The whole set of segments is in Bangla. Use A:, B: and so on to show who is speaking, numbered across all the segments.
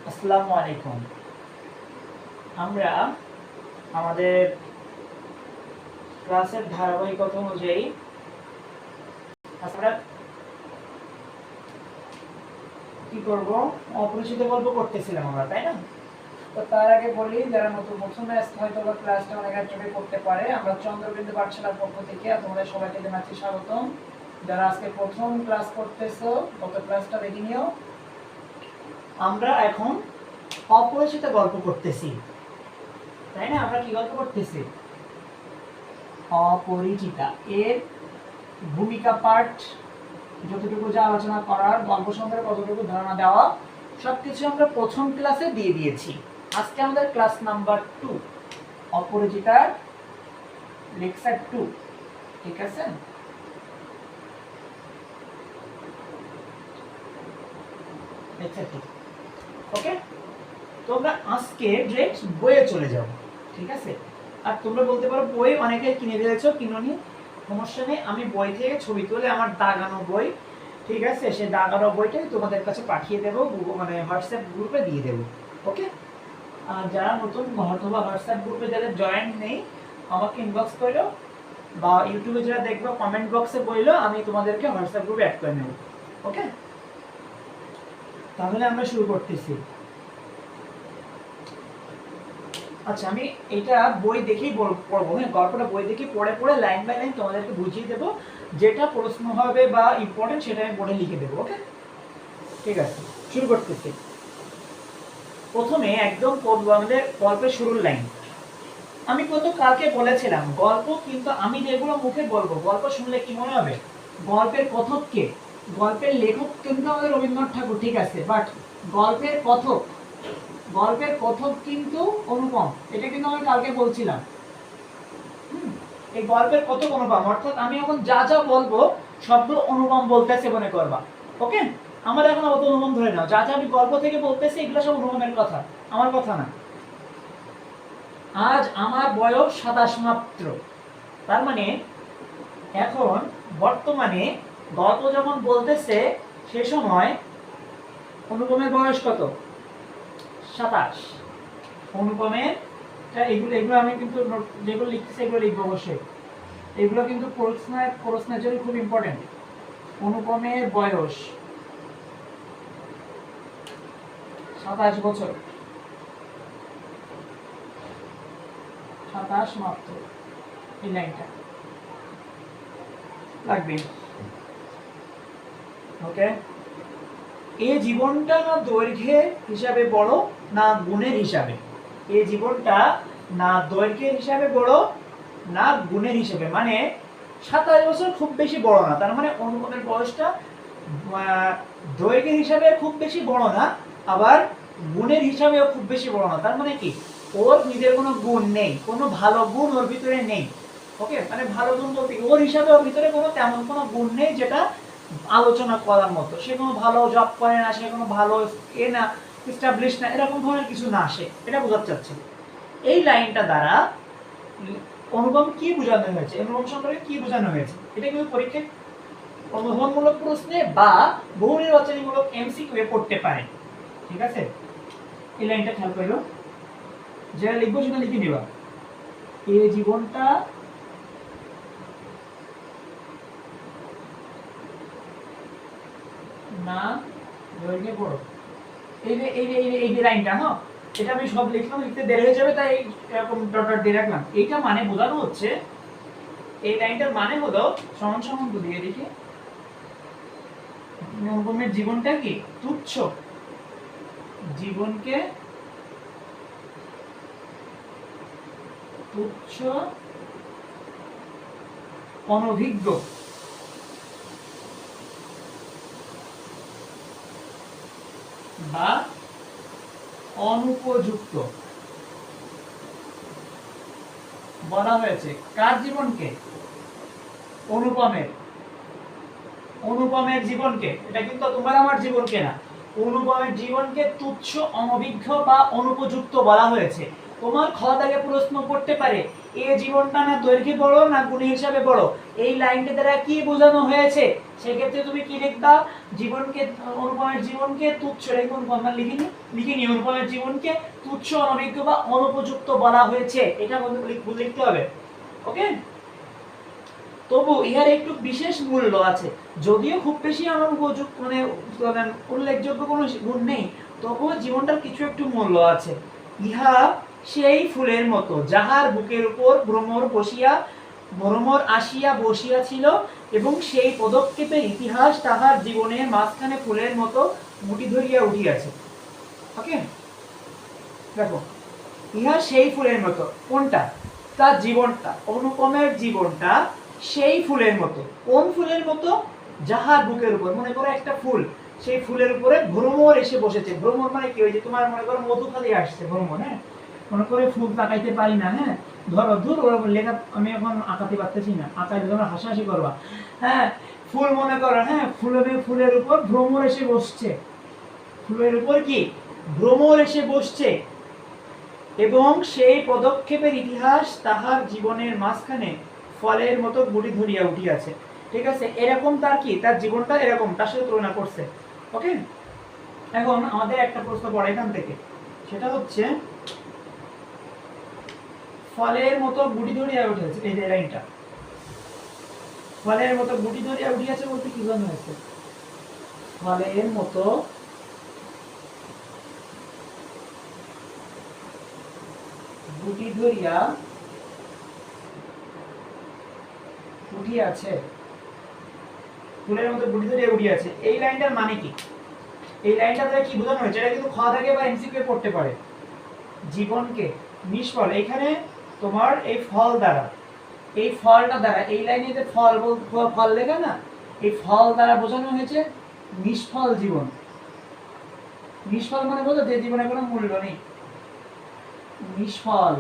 A: আসসালামু আলাইকুম। আমরা আমাদের ক্লাসের ধারাবাহিকতা অনুযায়ী আমরা কি করব, অপরিচিত গল্প করতেছিলাম আমরা, তাই না? তো তার আগে বলি, যারা নতুন প্রথমে হয়তো বা ক্লাসটা অনেক একজনই করতে পারে, আমরা চন্দ্রবিন্দু পাঠশালার পক্ষ থেকে তোমাদের সবাইকে জানাচ্ছি স্বাগতম। যারা আজকে প্রথম ক্লাস করতেছো, গত ক্লাসটা দেখে নিও। আমরা এখন অপরিচিত গল্প করতেছি, তাই না? আমরা কি গল্প করতেছি? অপরিচিতা। এর ভূমিকা পাঠ, যতটুকু যা আলোচনা করার, গল্প সম্পর্কে কতটুকু ধারণা দেওয়া, সবকিছু আমরা প্রথম ক্লাসে দিয়ে দিয়েছি। আজকে আমাদের ক্লাস নাম্বার 2, অপরিচিতার লেকচার 2। ঠিক আছে? লেকচার 2। ওকে, তোমরা আজকে ডিরেক্ট বইয়ে চলে যাও। ঠিক আছে? আর তোমরা বলতে পারো বই অনেকে কিনে ফেলেছো, কিনোনি, সমস্যা নেই। আমি বই থেকে ছবি তুলে আমার দাগানো বই, ঠিক আছে, সেই দাগানো বইটাই তোমাদের কাছে পাঠিয়ে দেবো, মানে হোয়াটসঅ্যাপ গ্রুপে দিয়ে দেবো। ওকে? আর যারা নতুন অথবা হোয়াটসঅ্যাপ গ্রুপে যাদের জয়েন নেই, আমাকে ইনবক্স করো, বা ইউটিউবে যারা দেখবো কমেন্ট বক্সে বললো, আমি তোমাদেরকে হোয়াটসঅ্যাপ গ্রুপে অ্যাড করে নেব। ওকে, তাহলে আমরা শুরু করতেছি। আচ্ছা, আমি এটা বই দেখেই পড়বো। হ্যাঁ, গল্পটা বই দেখে পড়ে পড়ে লাইন বাই লাইন তোমাদেরকে বুঝিয়ে দেবো। যেটা প্রশ্ন হবে বা ইম্পর্টেন্ট সেটা আমি বোর্ডে লিখে দেবো। ওকে, ঠিক আছে, শুরু করতেছি। প্রথমে একদম আমাদের গল্পের শুরুর লাইন। আমি কিন্তু কালকে বলেছিলাম, গল্প কিন্তু আমি যেগুলো মুখে বলবো, গল্প শুনলে কি মনে হবে? গল্পের কথক কে? গল্পের লেখক কিন্তু আমাদের রবীন্দ্রনাথ ঠাকুর, ঠিক আছে, বাট গল্পের কথক কিন্তু অনুপম। এটা কিন্তু আমি কালকে বলছিলাম। এই গল্পের কথক অনুপম, অর্থাৎ আমি এখন যা যা বলবো সবগুলো অনুপম বলতেছে মনে করবা। ওকে, আমার এখন অত অনুপম ধরে নাও, যা যা আমি গল্প থেকে বলতেছি এগুলো সব অনুপমের কথা, আমার কথা না। আজ আমার বয়স 27 মাত্র। তার মানে এখন বর্তমানে গল্প যখন বলতেছে সে সময় অনুপমের বয়স কত? 27। অনুপমের এগুলো আমি কিন্তু যেগুলো লিখতেছি এগুলো লিখবো অবশ্যই। এগুলো কিন্তু প্রশ্নের জন্য খুব ইম্পর্টেন্ট। অনুপমের বয়স 27 বছর, 27 মাত্র, এই লাইনটা লাগবে। ওকে, এই জীবনটা না দৈর্ঘ্যের হিসাবে বড় না গুণের হিসাবে? এই জীবনটা না দৈর্ঘ্যের হিসাবে বড় না গুণের হিসাবে, মানে 27 বছর খুব বেশি বড় না, তার মানে অনুপমের বয়সটা দৈর্ঘ্যের হিসাবে খুব বেশি বড় না, আবার গুণের হিসাবেও খুব বেশি বড় না। তার মানে কি, ওর নিজের কোনো গুণ নেই, কোনো ভালো গুণ ওর ভিতরে নেই। ওকে, মানে ভালো গুণ বলতে ওর হিসাবে ওর ভিতরে কোনো তেমন কোনো গুণ নেই যেটা আলোচনা করার মতো। সে কোনো ভালো জব করে না, সে কোনো ভালো না এস্টাবলিশ না, এরকম ধরনের কিছু না আসে, এটা বোঝাতে চাচ্ছে। এই লাইনটা দ্বারা অনুপম কি বোঝানো হয়েছে, অনুপম সম্পর্কে কি বোঝানো হয়েছে, এটা কিন্তু পরীক্ষায় অনুভবমূলক প্রশ্নে বা বহু নির্বাচনীমূলক এমসিকিউ এ পড়তে পারে। ঠিক আছে, এই লাইনটা খেয়াল করো, যেটা লিখবো সেটা লিখে নিবা। এই জীবনটা না দৈর্ঘ্যে বড়, এই যে লাইনটা, হ্যাঁ, এটা আমি সব লিখলাম, লিখতে দেরি হয়ে যাবে, তাই এরকম ডট ডট দিয়ে রাখলাম। এইটা মানে বোঝানো হচ্ছে, এই লাইনটার মানে হলো সমান সমান দিয়ে দেখি, অনুপমের জীবনটা কি তুচ্ছ, জীবনকে তুচ্ছ, অনভিজ্ঞ বা অনুপযুক্ত বলা হয়েছে। কার জীবনকে? অনুপমের। অনুপমের জীবনকে, এটা কিন্তু তোমার আমার জীবনকে না, অনুপমের জীবনকে তুচ্ছ, অনভিজ্ঞ বা অনুপযুক্ত বলা হয়েছে। তোমার খ দাগে প্রশ্ন করতে পারে, এই জীবনটা না দৈর্ঘ্যে বড় না গুণ হিসাবে বড়? এই লাইনটা দ্বারা কি বোঝানো হয়েছে? সেক্ষেত্রে তুমি কি লিখবা, জীবনকে, অনুপমের জীবনকে তুচ্ছ, অনুপম লিখিনি অনুপমের জীবনকে তুচ্ছ, অনভিজ্ঞ বা অনুপযুক্ত বলা হয়েছে, এটা লিখতে হবে। ওকে, তবু ইহার একটু বিশেষ মূল্য আছে, যদিও খুব বেশি আমার উপযুক্ত মানে উল্লেখযোগ্য কোনো গুণ নেই, তবুও জীবনটার কিছু একটু মূল্য আছে। ইহা সেই ফুলের মতো যাহার বুকের উপর ভ্রমর আসিয়া বসিয়াছিল, এবং সেই পদক্ষেপের ইতিহাস তাহার জীবনের মাঝখানে ফুলের মতো গুটি ধরিয়া উঠিয়াছে। ওকে, দেখো, ইহা সেই ফুলের মতো, কোনটা? তার জীবনটা, অনুপমের জীবনটা সেই ফুলের মতো। কোন ফুলের মতো? যাহার বুকের উপর, মনে করো একটা ফুল, সেই ফুলের উপরে ভ্রমর এসে বসেছে। ভ্রমর মানে কি? ওই যে তোমার মনে করো মধু খালি আসছে ভ্রমর, হ্যাঁ, মনে করে ফুল তাকাইতে পারি না, হ্যাঁ, ধরো দূর লেখা আমি এখন আঁকাতে পারতেছি না, আঁকাইতে তোমরা হাসাহাসি করবা, হ্যাঁ, ফুল মনে করো, হ্যাঁ, ফুলের উপর ভ্রমর এসে বসছে, ফুলের উপর কি ভ্রমর এসে বসছে, এবং সেই পদক্ষেপের ইতিহাস তাহার জীবনের মাঝখানে ফলের মতো গুটি ধরিয়া উঠিয়াছে। ঠিক আছে, এরকম তার কি, তার জীবনটা এরকম, তার সাথে তুলনা করছে। ওকে, এখন আমাদের একটা প্রশ্ন পড়ে এখান থেকে, সেটা হচ্ছে ফলের মতো গুটি ধরিয়া উঠেছে, এই যে লাইনটা, ফলের মতো গুটি ধরিয়া উঠিয়াছে বলতে কি বোঝানো হয়েছে? ফলের মতো গুটি ধরিয়া উঠিয়াছে, ফুলের মতো গুটি ধরিয়া উঠিয়াছে, এই লাইনটার মানে কি? এই লাইনটা দ্বারা কি বোঝানো হয়েছে? এটা কিন্তু খ থেকে বা এমসিকিউ পড়তে পারে। জীবনকে নিষ্ফল, এখানে তোমার এই ফল দ্বারা, এই ফলটা দ্বারা, এই লাইনে যে ফল লেখা না, এই ফল দ্বারা বোঝানো হয়েছে নিষ্ফল জীবন। নিষ্ফল মানে বোঝো যে জীবনে কোনো মূল্য নেই, নিষ্ফল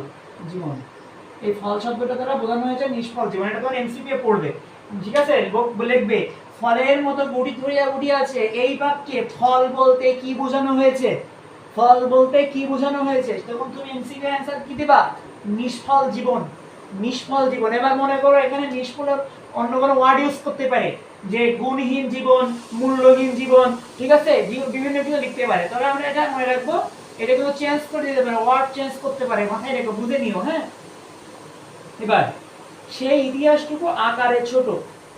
A: জীবন, এই ফল শব্দটা দ্বারা বোঝানো হয়েছে নিষ্ফল জীবন। এটা তোমার এমসিকিউ পড়বে, ঠিক আছে, লিখবে ফলের মতো গুটি ধরিয়া উঠিয়াছে, এই বাক্যে ফল বলতে কি বোঝানো হয়েছে? ফল বলতে কি বোঝানো হয়েছে? তখন তুমি এমসিকিউ অ্যানসার কি দিবা? নিষ্ফল জীবন, নিষ্ফল জীবন। এবার মনে করো এখানে নিষ্ফল অন্য কোনো ওয়ার্ড ইউজ করতে পারে, যে গুণহীন জীবন, মূল্যহীন জীবন, ঠিক আছে, বিভিন্ন কিছু লিখতে পারে, তবে আমরা এটা মনে রাখবো, এটা কিন্তু চেঞ্জ করে দিতে পারে, ওয়ার্ড চেঞ্জ করতে পারে, মাথায় রেখো, বুঝে নিও, হ্যাঁ। এবার সেই ইতিহাসটুকু আকারে ছোট,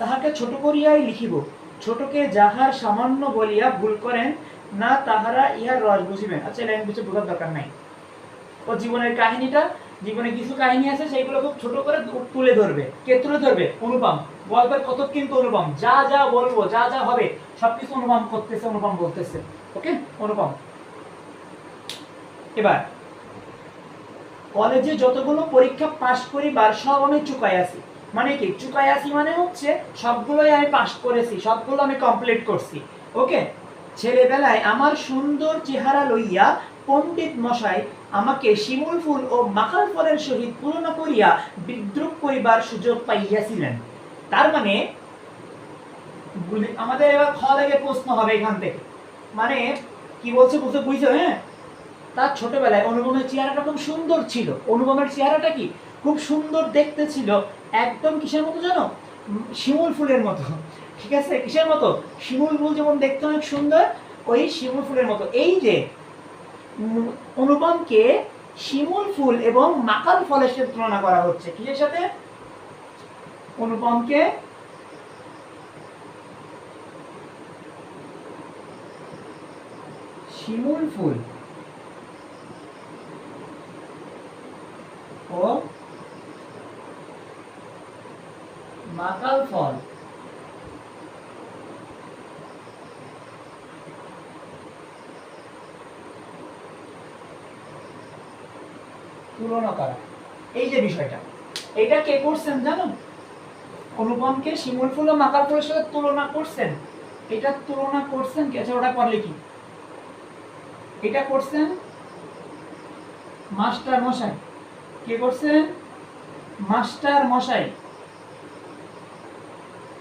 A: তাহাকে ছোট করিয়াই লিখিব, ছোটকে যাহার সামান্য বলিয়া ভুল করেন না তাহারা ইহার রস বুঝিবেন। আচ্ছা, লাইন কিছু বোঝার দরকার নাই, ও জীবনের কাহিনীটা, জীবনে কিছু কাহিনী আছে সেইগুলো খুব ছোট করে তুলে ধরবে। কে তুলে ধরবে? অনুপম। গল্পের কত কিন্তু অনুপম, যা যা বলবো, যা যা হবে সবকিছু অনুপম করতেছে, অনুপম বলতেছে। ওকে, অনুপম। এবার কলেজে যতগুলো পরীক্ষা পাশ করিবার সব আমি চুকাই আছি, মানে কি চুকাই আছি মানে হচ্ছে সবগুলোই আমি পাশ করেছি, সবগুলো আমি কমপ্লিট করছি। ওকে, ছেলেবেলায় আমার সুন্দর চেহারা লইয়া পণ্ডিত মশাই আমাকে শিমুল ফুল ও মাকাল ফলের সহিত তুলনা করিয়া বিদ্রুপ করিবার সুযোগ পাইয়াছিলেন। তার মানে আমাদের এবার খ থেকে প্রশ্ন হবে এখান থেকে, মানে কি বলছে বুঝছো? হ্যাঁ, তার ছোটবেলায় অনুপমের চেহারাটা খুব সুন্দর ছিল, অনুপমের চেহারাটা কি খুব সুন্দর দেখতে ছিল, একদম কিসের মতো জানো? শিমুল ফুলের মতো। ঠিক আছে, কিসের মতো? শিমুল ফুল যেমন দেখতে অনেক সুন্দর, ওই শিমুল ফুলের মতো। এই যে অনুপমকে শিমুল ফুল এবং মাকাল ফলের সাথে তুলনা করা হচ্ছে, কিসের সাথে? অনুপমকে শিমুল ফুল ও মাকাল ফল তুলনা করা, এই যে বিষয়টা, এটা কে করছেন জানো? অনুপমকে শিমুল ফুল ও মাকাল ফুলের সাথে তুলনা করছেন। এটা তুলনা করছেন কে? আচ্ছা, ওটা করলে কি? এটা করছেন মাস্টার মশাই। কে করছেন? মাস্টার মশাই,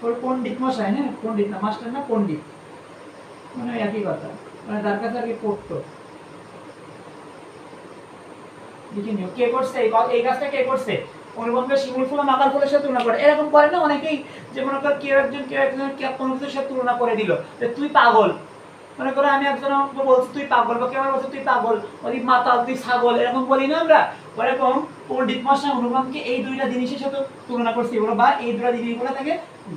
A: ওর পণ্ডিত মশাই, হ্যাঁ, পণ্ডিত না, মাস্টার না, পণ্ডিত, মানে একই কথা, মানে তার কাছে আর কি পড়তো। লিখে নিও কে করছে এই কাজটা, কে করছে? অনুপমকে শিমুল ফুল মাকাল ফুলের সাথে তুলনা করে, এরকম করে না অনেকেই, যে মনে কর কেউ একজন কোনো কিছুর সাথে তুলনা করে দিল যে তুই পাগল, মনে করো আমি একজন বলছি তুই পাগল, বা কেউ বলছে তুই পাগল, ওই মাতাল, তুই ছাগল, এরকম বলি না আমরা। ওরকম পণ্ডিত মশাই অনুপমকে এই দুইটা জিনিসের সাথে তুলনা করছে, বা এই দুইটা জিনিসগুলো থেকে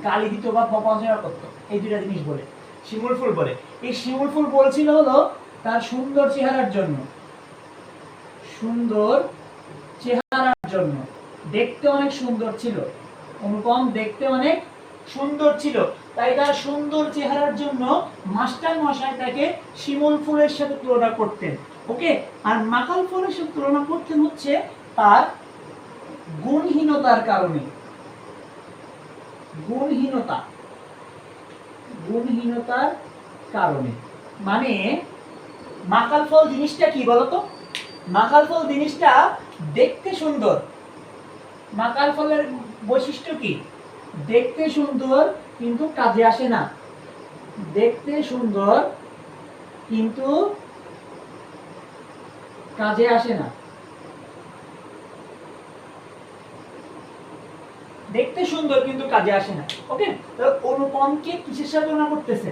A: গালি দিত বা প্রশংসা করতো, এই দুইটা জিনিস বলে শিমুল ফুল বলে। এই শিমুল ফুল বলছিল হলো তার সুন্দর চেহারার জন্য, সুন্দর চেহারার জন্য, দেখতে অনেক সুন্দর ছিল, অনুপম দেখতে অনেক সুন্দর ছিল, তাই তার সুন্দর চেহারার জন্য মাস্টার মশাই তাকে শিমুল ফুলের সাথে তুলনা করতেন। ওকে, আর মাকাল ফুলের সাথে তুলনা করতেন হচ্ছে তার গুণহীনতার কারণে। গুণহীনতার কারণে মানে মাকাল ফল জিনিসটা কি বলতো? মাকাল ফল জিনিসটা দেখতে সুন্দর। মাকাল ফলের বৈশিষ্ট্য কি? দেখতে সুন্দর কিন্তু কাজে আসে না। দেখতে সুন্দর কিন্তু কাজে আসে না। দেখতে সুন্দর কিন্তু কাজে আসে না। ওকে, তো অনুপমকে কিসের সাথে তুলনা করতেছে?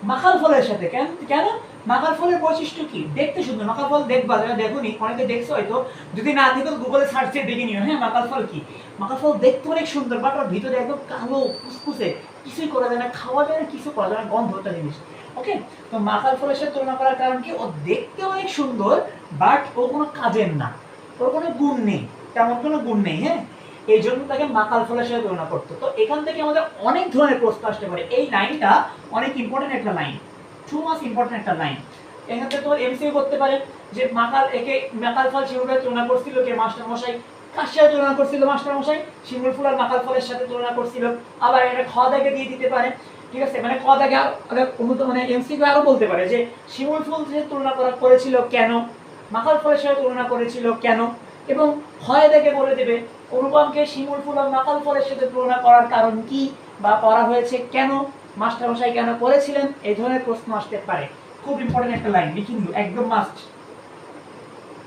A: মাকাল ফলের সাথে। কেন কেন? মাকাল ফলের বৈশিষ্ট্য কি? দেখতে সুন্দর। মাকাল ফল দেখবা, যারা দেখোনি, অনেকে দেখছো হয়তো, যদি না দেখো গুগলে সার্চ দিয়ে দেখে নিও। হ্যাঁ, মাকাল ফল কি? মাকাল ফল দেখতে অনেক সুন্দর, বাট ওর ভিতরে একদম কালো ফুসফুসে, কিছুই করা যায় না, খাওয়া যায় না, কিছু করা যায় না, গন্ধটা জিনিস। ওকে, তো মাকাল ফলের সাথে তুলনা করার কারণ কি? ও দেখতে অনেক সুন্দর, বাট ও কোনো কাজের না, ওর কোনো গুণ নেই, তেমন কোনো গুণ নেই। হ্যাঁ, এই জন্য তাকে মাকাল ফলের সাথে তুলনা করতো। তো এখান থেকে আমাদের অনেক ধরনের প্রশ্ন আসতে পারে। এই লাইনটা অনেক ইম্পর্টেন্ট একটা লাইন, টু মাস ইম্পর্টেন্ট একটা লাইন। এখান থেকে তোমার এমসিকিউ করতে পারে যে মাকাল ফল শিমুল ফুলের তুলনা করছিল কে? মাস্টার মশাই। কার সাথে তুলনা করছিল মাস্টার মশাই? শিমুল ফুল আর মাকাল ফলের সাথে তুলনা করছিল। আবার এটা খ দাগে দিয়ে দিতে পারে, ঠিক আছে? মানে খ দাগে মানে এমসিকিউ আরো বলতে পারে যে শিমুল ফুল সাথে তুলনা করেছিল কেন, মাকাল ফলের সাথে তুলনা করেছিল কেন, এবং হয় দাগে বলে দেবে অনুপমকে শিমুল ফুল আর মাকাল ফলের সাথে তুলনা করার কারণ কি, বা করা হয়েছে কেন, মাস্টার মশাই কেন করেছিলেন। এই ধরনের প্রশ্ন আসতে পারে। খুব ইম্পর্টেন্ট একটা লাইন, লিখে নিও, একদম মাস্ট।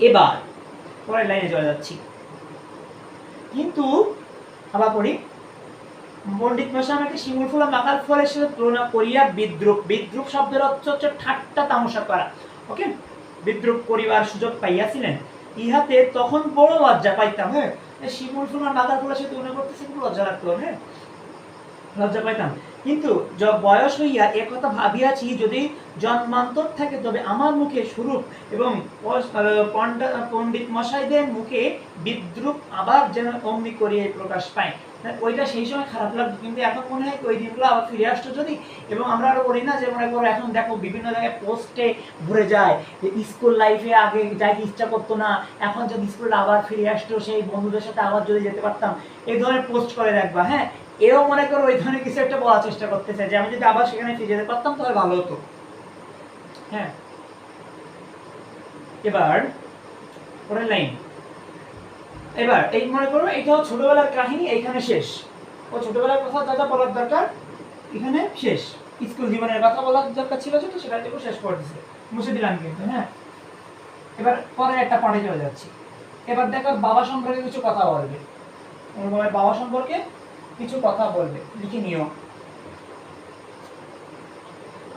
A: এবার পরের লাইনে চলে যাচ্ছি। কিন্তু আবার পড়ি, পণ্ডিত মশাই আমাকে শিমুল ফুল আর মাকাল ফলের সাথে তুলনা করিয়া বিদ্রুপ। বিদ্রুপ শব্দের অর্থ হচ্ছে ঠাট্টা তামাশা করা। ওকে, বিদ্রুপ করিবার সুযোগ পাইয়াছিলেন, ইহাতে তখন বড় লজ্জা পাইতাম। হ্যাঁ, শিমুল ফুল আর মাকাল ফলের সাথে তুলনা করতেছে, খুব লজ্জা লাগতো। হ্যাঁ, লজ্জা পাইতাম। কিন্তু বয়স হইয়া একথা ভাবিয়াছি, যদি জন্মান্তর থাকে তবে আমার মুখে স্বরূপ এবং পণ্ডিত মশাইদের মুখে বিদ্রুপ আবার যেন অমনি করিয়ে প্রকাশ পায়। ওইটা সেই সময় খারাপ লাগতো, কিন্তু এখন মনে হয় ওই দিনগুলো আবার ফিরে আসতো যদি। এবং আমরা আরো বলি না যে মনে করো এখন দেখো বিভিন্ন জায়গায় পোস্টে ভরে যায় যে স্কুল লাইফে আগে যাইতে ইচ্ছা করতো না, এখন যদি স্কুলে আবার ফিরে আসতো, সেই বন্ধুদের সাথে আবার যদি যেতে পারতাম, এই ধরনের পোস্ট করে রাখবা। হ্যাঁ, এও মনে করো ওই ধরনের কিছু একটা বলার চেষ্টা করতেছে যে আমি যদি আবার সেখানে ফিরে যেতে পারতাম তাহলে ভালো হতো। হ্যাঁ, এবার পরের লাইন। এবার এই মনে করো এটা ছোটবেলার কাহিনী, এইখানে শেষ। ও ছোটবেলার কথা যা যা বলার দরকার এখানে শেষ। স্কুল জীবনের কথা বলার দরকার ছিল যেটা, সেটা একটু শেষ করে দিচ্ছে, মুছে দিলাম কিন্তু। হ্যাঁ, এবার পরের একটা পাঠে চলে যাচ্ছি। এবার দেখো বাবা সম্পর্কে কিছু কথা বলবে, অনুপমের বাবা সম্পর্কে কিছু কথা বলবে, লিখে নিও।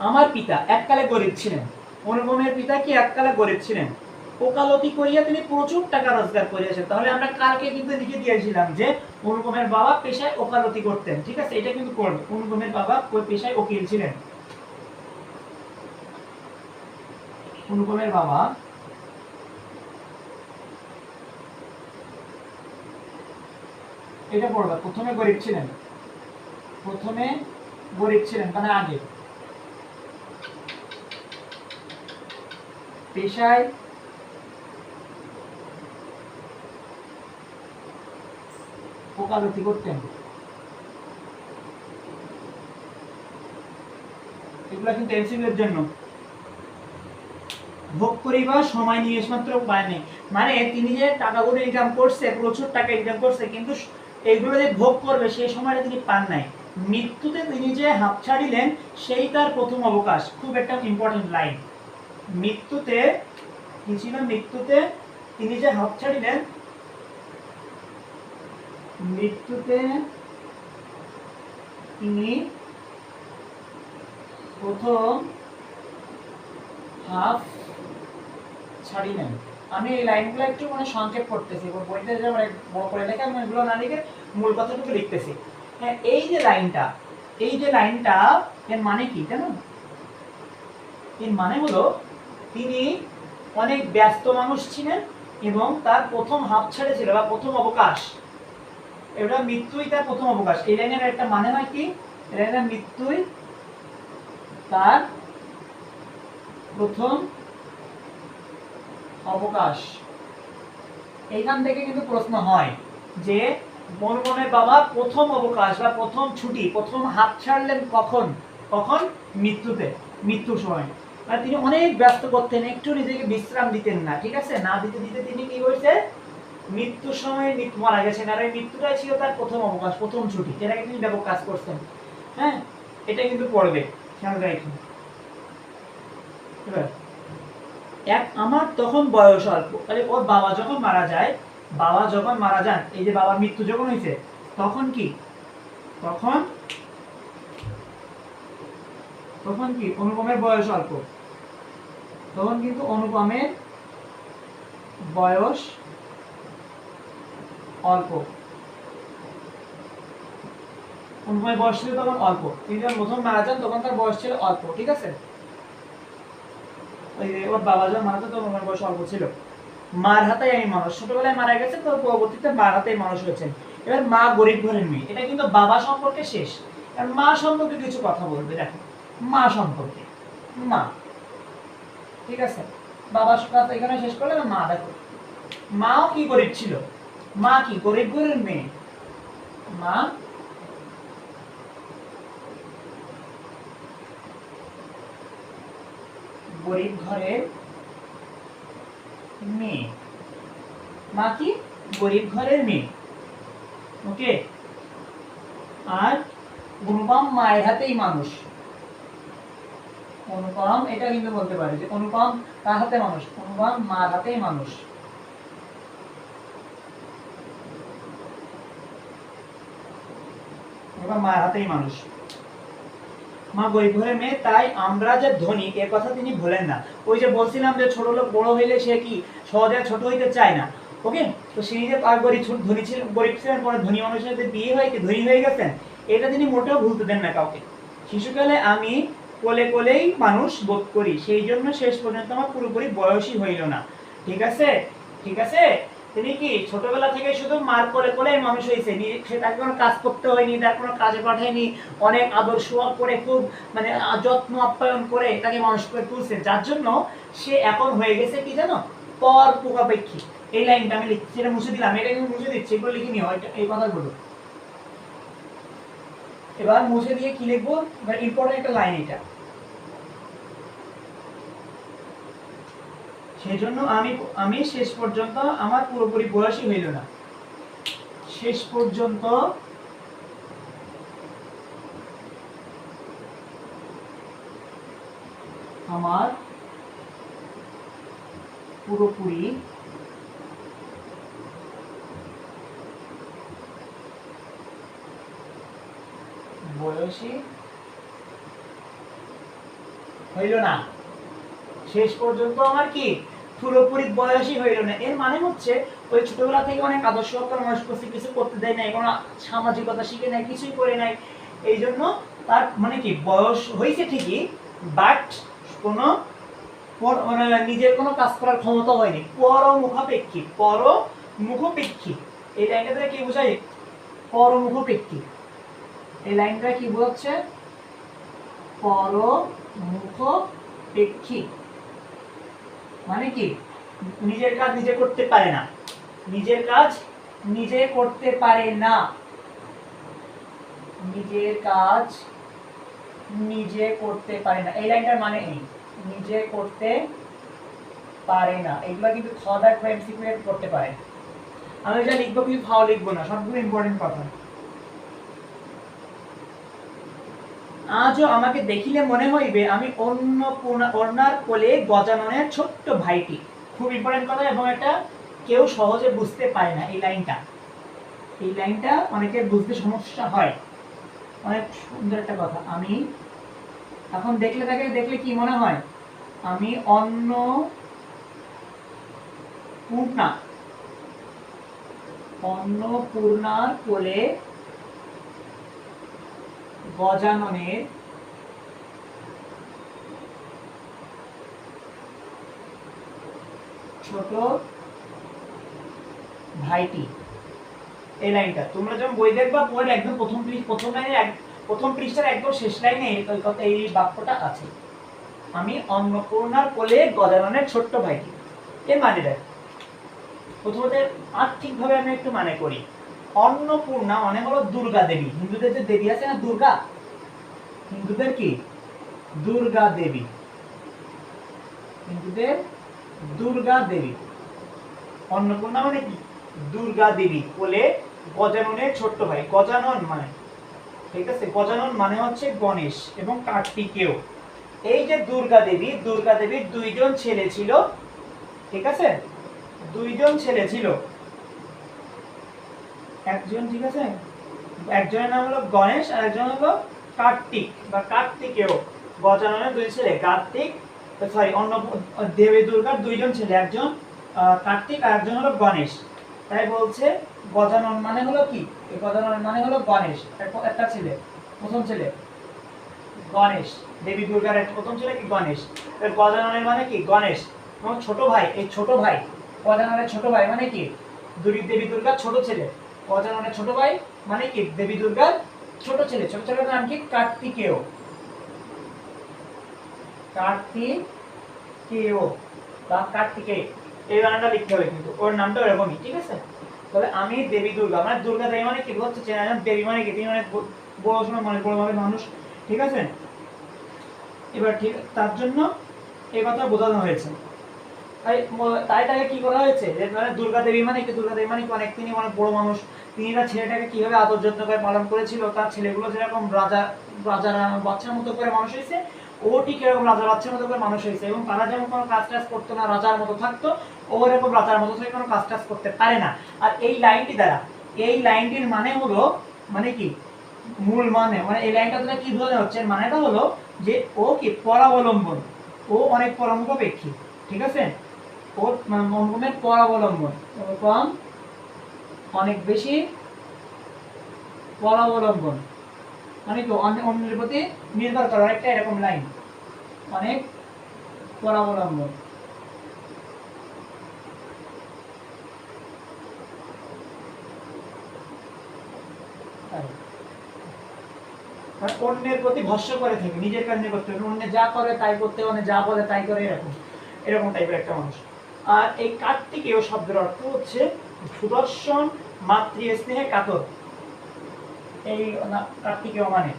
A: আমার পিতা এককালে গরিব ছিলেন। অনুপমের পিতা কি এককালে গরিব ছিলেন? ওকালতি করিয়া তিনি প্রচুর টাকা রোজগার করিয়াছেন। তাহলে আমরা কালকে কিন্তু লিখে দিয়েছিলাম যে অনুপমের বাবা পেশায় ওকালতি করতেন। ঠিক আছে, এটা কিন্তু করবে। অনুপমের বাবা ওই পেশায় উকিল ছিলেন। অনুপমের বাবা এটা পড়বা, প্রথমে গরিব ছিলেন, প্রথমে গরিব ছিলেন মানে আগে, পেশায় ওকালতি করতেন। এগুলা কিন্তু এমসিকিউ এর জন্য। ভোগ করিবার সময় নিবেশ মাত্র পায় নেই, মানে তিনি যে টাকাগুলো ইনকাম করছে, প্রচুর টাকা ইনকাম করছে, কিন্তু এইগুলো যে ভোগ করবে সেই সময়টা তিনি পান নাই। মৃত্যুতে তিনি যে হাত ছাড়িলেন সেই তার প্রথম অবকাশ। খুব একটা ইম্পর্টেন্ট লাইন। মৃত্যুতে কি ছিল? মৃত্যুতে তিনি যে হাত ছাড়িলেন মৃত্যুতে তিনি প্রথম হাফ ছাড়িলেন। আমি এই লাইনগুলো একটু সংক্ষেপ করতেছি, বইতে যে বড় করে লেখা আমি এগুলো না লিখে মূল কথাটুকু লিখতেছি। হ্যাঁ, এই যে লাইনটা এর মানে কি জানো? এর মানে হলো তিনি অনেক ব্যস্ত মানুষ ছিলেন এবং তার প্রথম হাফ ছেড়েছিল বা প্রথম অবকাশ, এটা মৃত্যুই তার প্রথম অবকাশ। এই লাইনের একটা মানে হয় কি, এই লাইনের মৃত্যুই তার প্রথম অবকাশ। এইখান থেকে কিন্তু প্রশ্ন হয় যে মনমনের বাবা প্রথম অবকাশ বা প্রথম ছুটি, প্রথম হাত ছাড়লেন কখন? কখন? মৃত্যুর সময়। মানে তিনি অনেক ব্যস্ত করতেন, একটু নিজেকে বিশ্রাম দিতেন না, ঠিক আছে? না দিতে দিতে তিনি কি হয়েছে, মৃত্যুর সময় মারা গেছেন। আর এই মৃত্যুটাই ছিল তার প্রথম অবকাশ, প্রথম ছুটি, যেটাকে তিনি ব্যাপক কাজ করতেন। হ্যাঁ, এটা কিন্তু পড়বে, খেয়াল রাখুন। এবার আমার তখন বয়স অল্প, তাহলে ওর বাবা যখন মারা যান, এই যে বাবার মৃত্যু যখন হয়েছে, তখন কি অনুপমের বয়স অল্প। তখন কিন্তু অনুপমের বয়স অল্প। অনুপমের বয়স ছিল তখন অল্প, তিনি যখন প্রথম মারা যান তখন তার বয়স ছিল অল্প, ঠিক আছে? ওর বাবা যখন মারা যান তখন অনুপমের বয়স অল্প ছিল। মার হাতেই আমি মানুষ, ছোটবেলায় মারা গেছে, তো পরবর্তীতে মার হাতেই মানুষ হয়েছেন। এবার মা গরিব ঘরের মেয়ে, এটা কিন্তু বাবা সম্পর্কে শেষ। আর মা সম্পর্কে কিছু কথা বলবে, দেখো মা সম্পর্কে, মা, ঠিক আছে? বাবার কথা এখানে শেষ করলে, মা দেখো, মাও কি গরিব ছিল, মা কি গরিব ঘরের মেয়ে, মা গরিব ঘরের মেয়ে, মা কি গরিব ঘরের মেয়ে, ওকে? আর অনুপম মায়ের হাতেই মানুষ। অনুপম এটা কিন্তু বলতে পারি যে অনুপম কার হাতে মানুষ? অনুপম মার হাতেই মানুষ। অনুপম মায়ের হাতেই মানুষ। মা গরিব ঘরের মেয়ে, তাই আমরা যে ধনী এর কথা তিনি ভুলেন না। ওই যে বলছিলাম যে ছোট লোক বড় হইলে সে কি সহজে ছোট হইতে চায় না, ওকে? তো সে নিজে তার ধনী ছিলেন, গরিব ছিলেন, পরে ধনী মানুষের সাথে বিয়ে হয়ে ধনী হয়ে গেছেন, এটা তিনি মোটেও ভুলতে দেন না কাউকে। শিশুকালে আমি কোলে কোলেই মানুষ বোধ করি, সেই জন্য শেষ পর্যন্ত আমার পুরোপুরি বয়সই হইল না। ঠিক আছে, ঠিক আছে? তিনি কি ছোটবেলা থেকে শুধু মার কোলে কোলেই মানুষ হয়েছে, সে তাকে কোনো কাজ করতে হয়নি, তার কোনো কাজে পাঠায়নি, অনেক আদর সোয়াগ করে, খুব যত্ন আপ্যায়ন করে তাকে মানুষ করে তুলছে, যার জন্য সে এখন হয়ে গেছে কি জানো, পর পোকাপেক্ষী। এই লাইনটা আমি লিখছি, এটা মুছে দিলাম, এটা কিন্তু মুছে দিচ্ছি, এগুলো লিখে নিও এই কথাগুলো। এবার মুছে দিয়ে কি লিখবো, এবার ইম্পর্টেন্ট একটা লাইন এটা। সেই জন্য আমি শেষ পর্যন্ত আমার পুরোপুরি বয়সই হইল না। শেষ পর্যন্ত আমার পুরোপুরি বয়সই হইল না। শেষ পর্যন্ত আমার কি পুরোপুরি বয়সই হইল না। এর মানে হচ্ছে ওই ছোটবেলা থেকে অনেক আদর্শ মানুষ করছে, কিছু করতে দেয় নাই, কোনো সামাজিকতা শিখে নাই, কিছুই করে নাই, এই জন্য তার কি বয়স হয়েছে ঠিকই, বাট কোনো নিজের কোনো কাজ করার ক্ষমতা হয়নি। পরমুখাপেক্ষী এই লাইনটা থেকে কি বোঝায়? পরমুখাপেক্ষী। এই লাইনটা কি বোঝাচ্ছে? পরমুখাপেক্ষী মানে কি নিজের কাজ নিজে করতে পারে না, নিজের কাজ নিজে করতে পারে না, নিজের কাজ নিজে করতে পারে না। এই লাইনটার মানে এই নিজে করতে পারে না। এগুলো কিন্তু খাওয়া এমসিকিউ করতে পারে। আমি যা লিখবো কিন্তু খাওয়া লিখবো না, সবগুলো ইম্পর্টেন্ট কথা। আজও আমাকে দেখিলে মনে হইবে আমি অন্যার কোলে গজাননের ছোট্ট ভাইটি। খুব ইম্পর্টেন্ট কথা, এবং এটা কেউ সহজে বুঝতে পারে না এই লাইনটা। এই লাইনটা অনেকের বুঝতে সমস্যা হয়। অনেক সুন্দর একটা কথা। আমি এখন দেখলে কি মনে হয়? আমি অন্নপূর্ণার কোলে গজাননের ছোট ভাইটি। এই লাইনটা তোমরা যখন বই দেখবা বইয়ের একদম প্রথম পৃষ্ঠার একদম শেষ লাইনে এই বাক্যটা আছে, আমি অন্নপূর্ণার কোলে গজাননের ছোট্ট ভাইটি। এর মানে দেখ, প্রথমত আর্থিকভাবে আমি একটু মানে করি। অন্নপূর্ণা মানে হলো দুর্গা দেবী। হিন্দুদের যে দেবী আছে না দুর্গা, হিন্দুদের কি দুর্গা দেবী, হিন্দুদের দুর্গা দেবী। অন্নপূর্ণা মানে কি দুর্গা দেবী কোলে গজাননের ছোট্ট ভাই। গজানন মানে, ঠিক আছে, গজানন মানে হচ্ছে গণেশ এবং কার্তিকেয়। এই যে দুর্গা দেবীর দুইজন ছেলে ছিল, ঠিক আছে, দুইজন ছেলে ছিল। একজন, ঠিক আছে, একজনের নাম হলো গণেশ আর একজন হলো কার্তিক বা কার্তিকেয়। গজাননের দুই ছেলে কার্তিক, সরি দেবী দুর্গার দুইজন ছেলে, একজন কার্তিক আর একজন হলো গণেশ। তাই বলছে গজানন মানে হলো কি, গজানন মানে হলো গণেশ, একটা ছেলে, প্রথম ছেলে গণেশ। দেবী দুর্গার প্রথম ছেলে কি গণেশ। গজাননের মানে কি গণেশ এবং ছোট ভাই। এই ছোট ভাই গজাননের ছোট ভাই মানে কি দেবী দুর্গার ছোট ছেলে। গজাননের ছোট ভাই মানে কি দেবী দুর্গার ছোট ছেলে। ছোট ছেলের নাম কি কার্তিকেয়। কার্তিকেয় বা কার্তিকেয়, এই বানানটা লিখতে হবে কিন্তু ওর নামটা এরকমই, ঠিক আছে। তবে আমি দেবী দুর্গা মানে দুর্গা দেবী মানে কি বলছে চেনা, দেবী মানে কি তিনি মানে বড় সময় মানে বড় ভাবে মানুষ, ঠিক আছে। এবার ঠিক তার জন্য এই কথা বোঝানো হয়েছে। তাই তাকে কি করা হয়েছে যে মানে দুর্গা দেবী মানে কি, দুর্গা দেবী মানে কি অনেক তিনি অনেক বড় মানুষ। তিনি তার ছেলেটাকে কিভাবে আদর যত্ন করে পালন করেছিল, তার ছেলেগুলো যেরকম রাজার বাচ্চার মতো করে মানুষ হয়েছে, ও ঠিক এরকম রাজার বাচ্চার মতো করে মানুষ হয়েছে। এবং তারা যেমন কোনো কাজ টাজ করতো না, রাজার মতো থাকতো, ও এরকম রাজার মতো থেকে কোনো কাজ টাজ করতে পারে না। আর এই লাইনটি দ্বারা, এই লাইনটির মানে হলো, মানে কি মূল মানে, মানে এই লাইনটা দ্বারা কি বোঝানো হচ্ছে, মানেটা হলো যে ও কি পরাবলম্বন, ও অনেক পরমুখাপেক্ষী, ঠিক আছে। ওর মঙ্গমের পরাবলম্বন, কম অনেক বেশি পরাবলম্বন মানে কি অন্যের প্রতি নির্ভর করা, একটা এরকম লাইন, অনেক পরাবলম্বন। অন্যের প্রতি ভরসা করে থাকে, নিজের কাজ করতে হবে, অন্য যা করে তাই করতে, মানে যা বলে তাই করে, এরকম এরকম টাইপের একটা মানুষ। আর এই কার্তিকেয় শব্দের অর্থ হচ্ছে সুদর্শন, মাতৃ স্নেহে কাতর। এই কার্তিকেয় মানে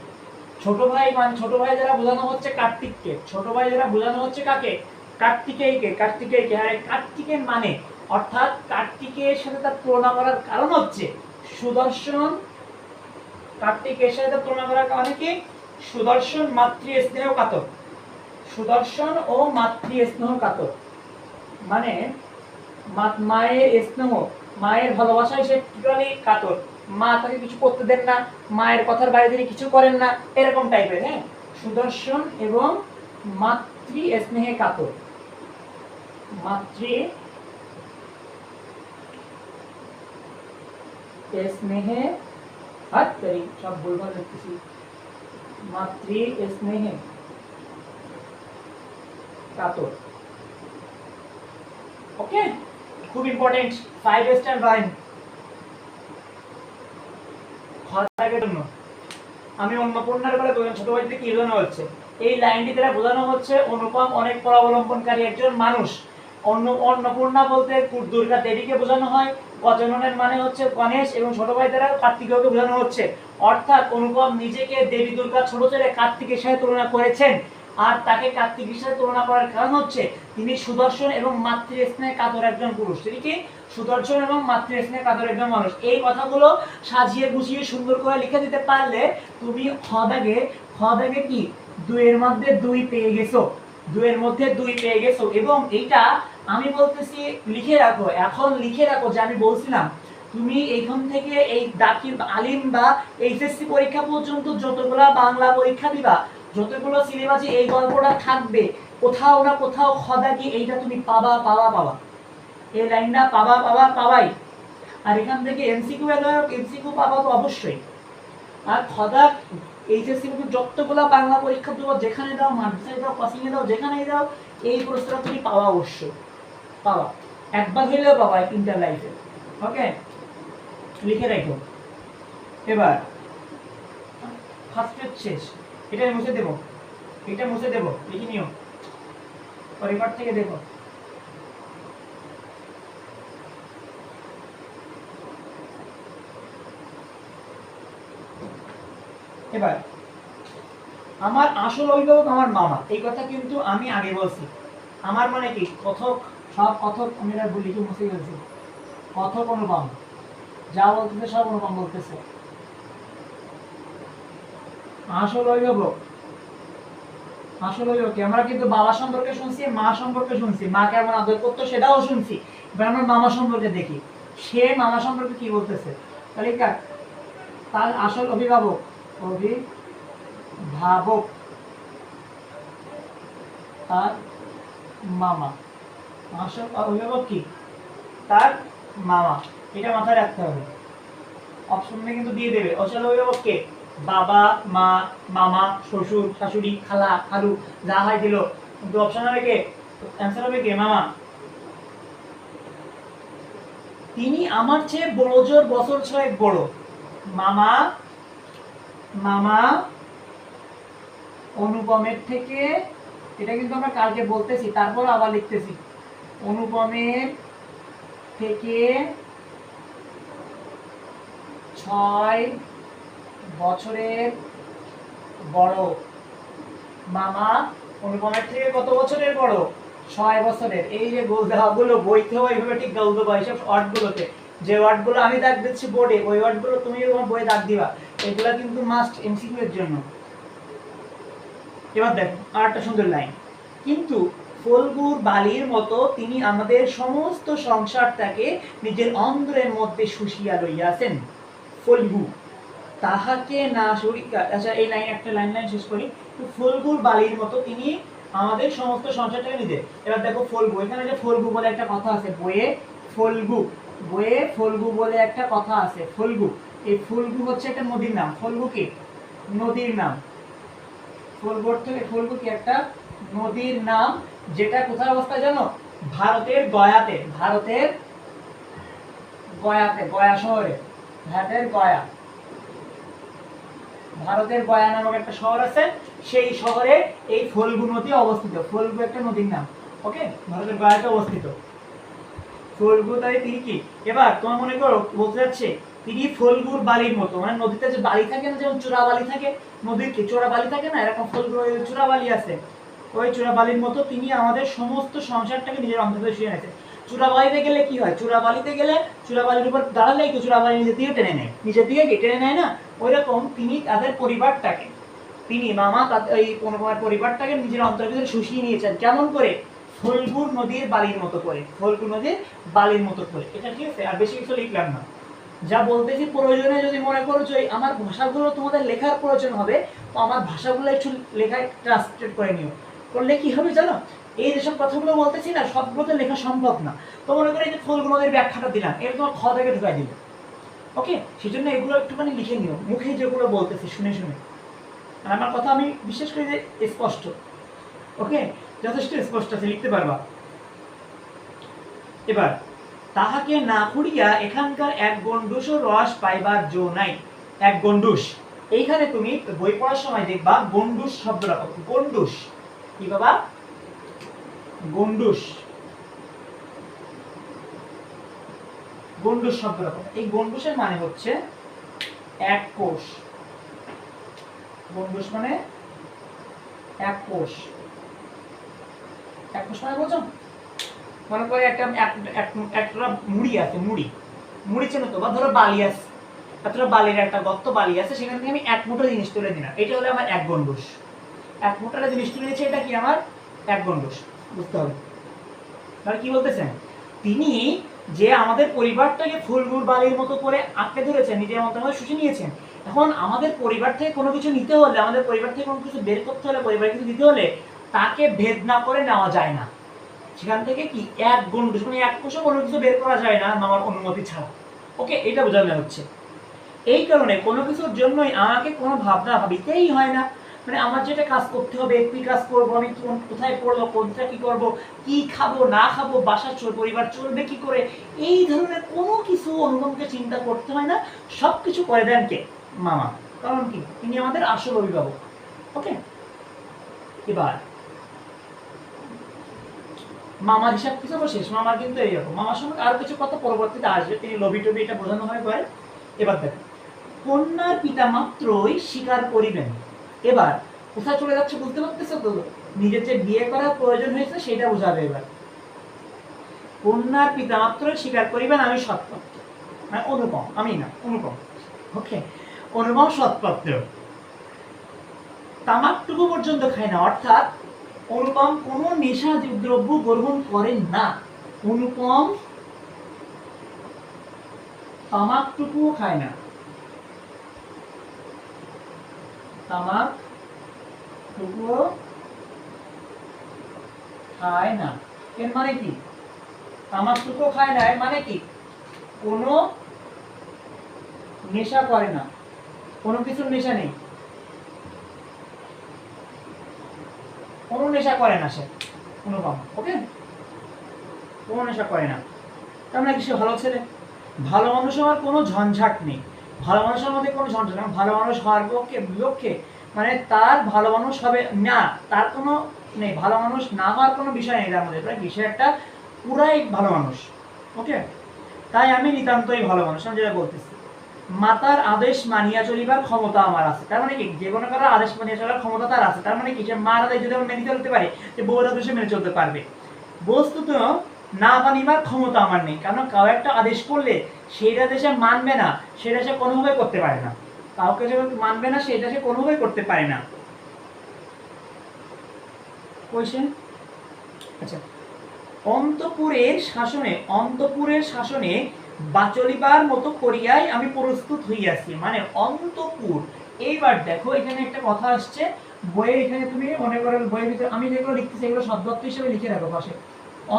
A: ছোট ভাই, মানে ছোট ভাই যারা বোঝানো হচ্ছে কার্তিককে, ছোট ভাই যারা বোঝানো হচ্ছে কাকে, কার্তিকেয়কে। আর কার্তিকের মানে অর্থাৎ কার্তিকের সাথে তার তুলনা করার কারণ হচ্ছে সুদর্শন। কার্তিকের সাথে তুলনা করার কারণে কি সুদর্শন মাতৃ স্নেহ কাতর, সুদর্শন ও মাতৃ স্নেহ কাতর মানে মায়ের স্নেহ, মায়ের ভালোবাসায় সে টোটালি কাতর। মা তাকে কিছু করতে দেন না, মায়ের কথার বাইরে তিনি কিছু করেন না, এরকম টাইপের। হ্যাঁ, সুদর্শন এবং মাতৃ স্নেহে কাতর। মাতৃ স্নেহে, সব ভুলভাল লিখতেছি, মাতৃ স্নেহে কাতর। ওকে, খুব ইম্পর্টেন্ট 5 স্টার লাইন খরচার জন্য। আমি অন্নপূর্ণার বলে ছোট ভাই থেকে কি বোঝানো হচ্ছে, এই লাইনটি দ্বারা বোঝানো হচ্ছে অনুপম অনেক পরাবলম্বনকারী একজন মানুষ। অন্নপূর্ণা বলতে দুর্গা দেবীকে বোঝানো হয়, গজাননের মানে হচ্ছে গণেশ এবং ছোট ভাই দ্বারা কার্তিকেয়কে বোঝানো হচ্ছে। অর্থাৎ অনুপম নিজেকে দেবী দুর্গা ছোট ছেলে কার্তিকের সাথে তুলনা করেছেন। আর তাকে কার্তিকের সাথে তুলনা করার কারণ হচ্ছে তিনি সুদর্শন এবং মাতৃ স্নেহে কাতর একজন পুরুষ। তিনি কি সুদর্শন এবং মাতৃ স্নেহে কাতর একজন মানুষ। এই কথাগুলো সাজিয়ে গুছিয়ে সুন্দর করে লিখে দিতে পারলে তুমি খ দাগে কি দুইয়ের মধ্যে দুই পেয়ে গেছো, দুইয়ের মধ্যে দুই পেয়ে গেছো। এবং এইটা আমি বলতেছি লিখে রাখো, এখন লিখে রাখো যে আমি বলছিলাম তুমি এইখান থেকে এই দাখিল আলিম বা এইচএসসি পরীক্ষা পর্যন্ত যতগুলা বাংলা পরীক্ষা দিবা, যতগুলো সিলেবাসে এই গল্পটা থাকবে, কোথাও না কোথাও খদা কি এইটা তুমি পাবা পাবা পাবা, এই লাইনটা পাবা পাবা পাবাই। আর এখান থেকে এমসিকিউ এমসিকিউ পাবা তো অবশ্যই। আর খদা এইচএসসি যতগুলো বাংলা পরীক্ষা দেবো, যেখানে দাও, মাদ্রাসায় দাও, কোচিংয়ে দাও, যেখানেই দাও, এই প্রশ্নটা তুমি পাওয়া অবশ্যই পাওয়া, একবার হইলেও পাবা ইন্টার লাইফে। ওকে, লিখে রাখো। এবার ফার্স্ট পেজ শেষ, এটা মুছে দেবো, এটা মুছে দেবো, লিখে নিও, পরিবার থেকে দেখো। এবার আমার আসল অভিভাবক আমার মামা, এই কথা কিন্তু আমি আগে বলছি। আমার মানে কি, কথক, সব কথক আমি বলি কি মুছে গেছি, কথক অনুপম যা বলতেছে সব অনুপম বলতেছে। আসল অভিভাবক, আসল অভিভাবক আমরা কিন্তু বাবা সম্পর্কে শুনছি, মা সম্পর্কে শুনছি, মা কেমন আদর করতো সেটাও শুনছি। এবার আমরা মামা সম্পর্কে দেখি, সে মামা সম্পর্কে কি বলতেছে। তাহলে তার আসল অভিভাবক, অভিভাবক তার মামা, আসল অভিভাবক কি তার মামা, এটা মাথায় রাখতে হবে। অপশনে কিন্তু দিয়ে দেবে আসল অভিভাবক কে, বাবা, মা, মামা, শ্বশুর, শাশুড়ি, খালা, খালু, যা হয় দিল, কিন্তু অপশন হবে কে, অ্যান্সার হবে কে, মামা। তিনি আমার চেয়ে বড়, জোর বছর 6 বড়। মামা, মামা অনুপমের থেকে, এটা কিন্তু আমরা কালকে বলতেছি, তারপর আবার লিখতেছি, অনুপমের থেকে 6 বছরের বড়। মামা অনুপমের থেকে কত বছরের বড়, 6 বছরের। এই যে গোলগুলো বইতে হয় এইভাবে ঠিক গোল দেবো, এইসব ওয়ার্ডগুলোতে, যে ওয়ার্ডগুলো আমি দাগ দিচ্ছি বোর্ডে, ওই ওয়ার্ডগুলো তুমি তোমার বইয়ে দাগ দিবা, এগুলো কিন্তু মাস্ট এমসিকিউ এর জন্য। এবার দেখো আর একটা সুন্দর লাইন, কিন্তু ফলগুর বালির মতো তিনি আমাদের সমস্ত সংসারটাকে নিজের অন্তরের মধ্যে শুষিয়া লইয়াছেন। ফলগু তাহাকে না শরীকা, আচ্ছা এই লাইন একটা লাইন শেষ করি। ফলগুর বালির মতো তিনি আমাদের সমস্ত সংসারটাকে নিতে। এবার দেখো ফলগু, এখানে যে ফলগু বলে একটা কথা আছে বইয়ে, ফলগু, বইয়ে ফলগু বলে একটা কথা আছে, ফলগু, এই ফলগু হচ্ছে একটা নদীর নাম। ফলগু কি নদীর নাম, ফলগু থেকে ফলগু কি একটা নদীর নাম, যেটা কোথায় অবস্থা জানো, ভারতের গয়াতে, ভারতের গয়াতে, গয়া শহরে, ভারতের গয়া, ভারতের গয়া নামক একটা শহর আছে, সেই শহরে এই ফলগু নদী অবস্থিত। ফলগু একটা নদীর নাম, ওকে, ভারতের গয়াতে অবস্থিত ফলগু। তাই তিনি কি, এবার তোমার মনে করো বলতে যাচ্ছে তিনি ফলগুর বালির মতো, মানে নদীতে যে বালি থাকে না, যেমন চূড়া বালি থাকে, নদীর কি চূড়া বালি থাকে না, এরকম ফলগুর চূড়া বালি আছে, ওই চূড়া বালির মতো তিনি আমাদের সমস্ত সংসারটাকে নিজের অন্তরে শুয়ে নিয়েছেন। চূড়া বালিতে গেলে কি হয়, চূড়া বালিতে গেলে চূড়া বালির উপর দাঁড়ালেই তো চূড়া বালি নিজের দিকে টেনে নেয়, নিজের দিকে কি টেনে নেয় না, ওই রকম তিনি তাদের পরিবারটাকে, তিনি মামা এই অনুপমের পরিবারটাকে নিজের অন্তরের ভিতরে শুষিয়ে নিয়েছেন। কেমন করে, ফলগুর নদীর বালির মতো করে, ফলগু নদীর বালির মতো করে। এটা ঠিক আছে, আর বেশি কিছু লিখলাম না, যা বলতেছি প্রয়োজনে যদি মনে করো যে আমার ভাষাগুলো তোমাদের লেখার প্রয়োজন হবে, তো আমার ভাষাগুলো একটু লেখায় ট্রান্সলেট করে নিও, করলে কি হবে জানো, এই যেসব কথাগুলো বলতেছি না সবগুলো তো লেখা সম্ভব না। তো মনে করি যে ফলগু নদীর ব্যাখ্যাটা দিলাম, এটা তোমার খ থেকে ঢুকাই দিল, ওকে, সেই জন্য এগুলো একটুখানি লিখে নিও, মুখে যেগুলো বলতেছি শুনে শুনে। আর আমার কথা আমি বিশেষ করি যে স্পষ্ট, ওকে, যথেষ্ট স্পষ্ট আছে, লিখতে পারবা। এবার তাহাকে না খুঁড়িয়া এখানকার এক গন্ডুসও রস পাইবার জো নাই। এক গন্ডুস, এইখানে তুমি বই পড়ার সময় দেখবা গন্ডুস শব্দটা, গন্ডুস কি বাবা, গন্ডুস, গন্ডুস শব্দটা, এই গন্ডুসের মানে হচ্ছে এক কোষ। গন্ডুস মানে এক কোষ, এক কোষ মানে বোঝো, মনে করে একটা একটা মুড়ি আছে, মুড়ি, মুড়ি চেনো তো, বা ধরো বালি আছে, ধরো বালির একটা গর্ত, বালি আছে, সেখান থেকে আমি এক মুঠো জিনিস তুলে দিলাম, এটা হলো আমার এক গন্ডুস। এক মুঠোটা জিনিস তুলে দিয়েছে, এটা কি আমার এক গন্ডুস, বুঝতে হবে। তাহলে কি বলতেছেন, তিনি যে আমাদের পরিবারটাকে ফুলগুল বালির মতো করে আঁকড়ে ধরেছেন, নিজের মতো করে শুষে নিয়েছেন। এখন আমাদের পরিবার থেকে কোনো কিছু নিতে হলে, আমাদের পরিবার থেকে কোনো কিছু বের করতে হলে, পরিবার কিছু দিতে হলে তাকে ভেদ না করে নেওয়া যায় না। সেখান থেকে কি এক গুণ মানে এক কোষও কোনো কিছু বের করা যায় না আমার অনুমতি ছাড়া। ওকে, এটা বোঝানো হচ্ছে। এই কারণে কোনো কিছুর জন্যই আমাকে কোনো ভাবনা ভাবিতেই হয় না। মানে আমার যেটা কাজ করতে হবে, কি কাজ করবো, আমি কোথায় পড়বো, কোনটা কি করব, কি খাবো না খাবো, বাসা পরিবার চলবে কি করে, এই ধরনের কোনো কিছু অনুপমকে চিন্তা করতে হয় না। সব কিছু করে দেন কে? মামা। কারণ কি, তিনি আমাদের আসল অভিভাবক। ওকে, এবার মামার হিসাব কিছু শেষ। মামার কিন্তু এইরকম, মামার সঙ্গে আরো কিছু কথা পরবর্তীতে আসবে, তিনি লবি টবি এটা বোঝানো হয় পরে। এবার দেখেন, কন্যার পিতা মাত্রই স্বীকার করিবেন। এবার কোথায় চলে যাচ্ছে বুঝতে পারতেছো তো? নিজের যে বিয়ে করার প্রয়োজন হয়েছে সেটা বোঝাবে। এবার কন্যার পিতা মাত্রই স্বীকার করিবেন আমি সৎপাত্র, মানে অনুপম, আমি না, অনুপম। ওকে, অনুপম সৎপাত্র। তামাকটুকু পর্যন্ত খায় না, অর্থাৎ অনুপম কোনো নেশা দ্রব্য গ্রহণ করেন না। অনুপম তামাকটুকুও খায় না, তামাকটুকুও খায় না। এর মানে কি? তামাকটুকুও খায় না এর মানে কি? কোনো নেশা করে না, কোনো কিছুর নেশা নেই, কোনো নেশা করে না সে, অনুপম। ওকে, কোনো নেশা করে না। তার মানে কি সে ভালো ছেলে? ভালো মানুষ হওয়ার কোনো ঝঞ্ঝাট নেই, ভালো মানুষের মধ্যে কোনো ঝঞ্ঝাট নেই। ভালো মানুষ হওয়ার লক্ষ্যে মানে তার ভালো মানুষ হবে না, তার কোনো নেই, ভালো মানুষ না হওয়ার কোনো বিষয় নেই তার মধ্যে। প্রায় বিষয় একটা পুরাই ভালো মানুষ। ওকে, তাই আমি নিতান্তই ভালো মানুষ, আমি যেটা বলতেছি। মাতার আদেশ মানিয়া চলিবার ক্ষমতা আমার আছে। তার মানে কি, যে কোনো কারো আদেশ মানিয়া চলার ক্ষমতা তার আছে। তার মানে কি, সে মার আদেশ যদি আমি মেনে চলতে পারে, যে বউর আদেশে মেনে চলতে পারবে। বস্তুত না মানিবার ক্ষমতা আমার নেই, কারণ কাউ একটা আদেশ করলে সেটা দেশে মানবে না, সেটা সে কোনোভাবে করতে পারে না। কাউকে যখন মানবে না সেটা সে কোনোভাবে করতে পারে না। কোয়েশ্চেন, আচ্ছা, অন্তপুরের শাসনে বাচলিবার মতো করিয়াই আমি প্রস্তুত হইয়াছি। মানে অন্তপুর। এইবার দেখো এখানে একটা কথা আসছে বইয়ে, এখানে তুমি মনে করো বইয়ের ভিতরে আমি যেগুলো লিখতেছি এগুলো শব্দার্থ হিসেবে লিখে রাখো পাশে।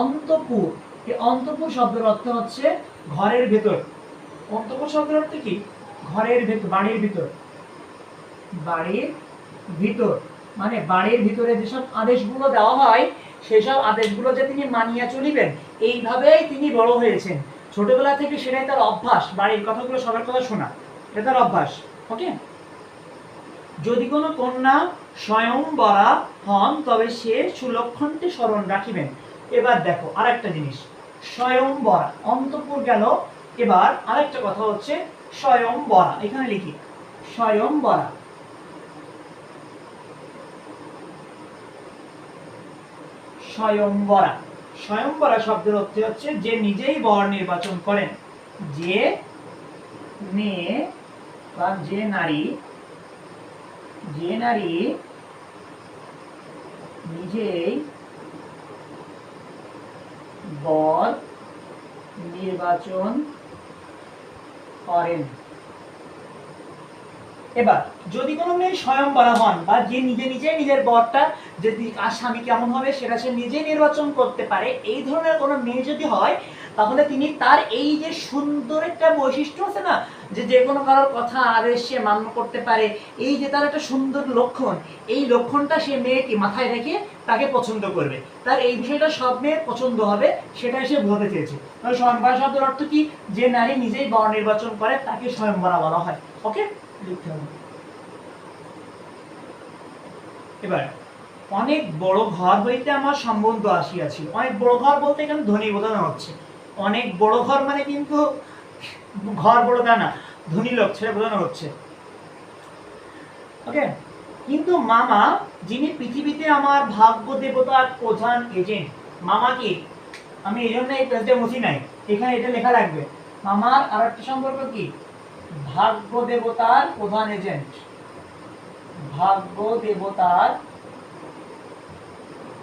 A: অন্তপুর, এই অন্তপুর শব্দের অর্থ হচ্ছে ঘরের ভেতর। অন্তপুর শব্দের অর্থ কি? ঘরের ভেতর, বাড়ির ভিতর। বাড়ির ভিতর মানে বাড়ির ভিতরে যেসব আদেশগুলো দেওয়া হয় সেসব আদেশগুলো যে তিনি মানিয়া চলিবেন, এইভাবেই তিনি বড় হয়েছেন। ছোটবেলা থেকে সেটাই তার অভ্যাস, বাড়ির কথাগুলো সবার কথা শোনা, এটা তার অভ্যাস। ওকে, যদি কোনো কন্যা স্বয়ংবরা হন তবে সে সুলক্ষণটি স্মরণ রাখিবেন। এবার দেখো আরেকটা জিনিস, স্বয়ংবরা, অন্তপুর গেল। এবার আরেকটা কথা হচ্ছে স্বয়ংবরা। এখানে লিখি স্বয়ংবরা। স্বয়ংবরা, স্বয়ংবরা শব্দের অর্থ হচ্ছে যে নিজেই বর নির্বাচন করেন। যে মেয়ে বা যে নারী নিজেই বর নির্বাচন করেন। এবার যদি কোনো মেয়ে স্বয়ংবরা হন বা যে নিজে নিজের বরটা যে স্বামী কেমন হবে সেটা সে নিজে নির্বাচন করতে পারে, এই ধরনের কোনো মেয়ে যদি হয় তাহলে তিনি তার এই যে সুন্দর একটা বৈশিষ্ট্য আছে না, যে যে কোনো কারোর কথা আদেশ সে মান্য করতে পারে, এই যে তার একটা সুন্দর লক্ষণ, এই লক্ষণটা সে মেয়েকে মাথায় রেখে তাকে পছন্দ করবে। তার এই বিষয়টা সব মেয়ের পছন্দ হবে, সেটাই সে বলতে চেয়েছে। তাহলে স্বয়ংবরা শব্দের অর্থ কি? যে নারী নিজেই বর নির্বাচন করে তাকে স্বয়ংবরা বলা হয়। ওকে, লিখতে হবে। এবার অনেক বড় ঘর হইতে আমার সম্বন্ধ আসিয়াছিল। অনেক বড় ঘর বলতে এখানে ধনী বোঝানো হচ্ছে। অনেক বড় ঘর মানে কিন্তু ঘর বড় তা না, ধনী লোক সেটা বোঝানো হচ্ছে। ওকে, কিন্তু মামা যিনি পৃথিবীতে আমার ভাগ্য দেবতার প্রধান এজেন্ট। মামা কি, আমি এই জন্য এই পেজটা মুছি নাই, এখানে এটা লেখা লাগবে। মামার আর একটা সম্পর্ক কি? ভাগ্য দেবতার প্রধান এজেন্ট। ভাগ্য দেবতার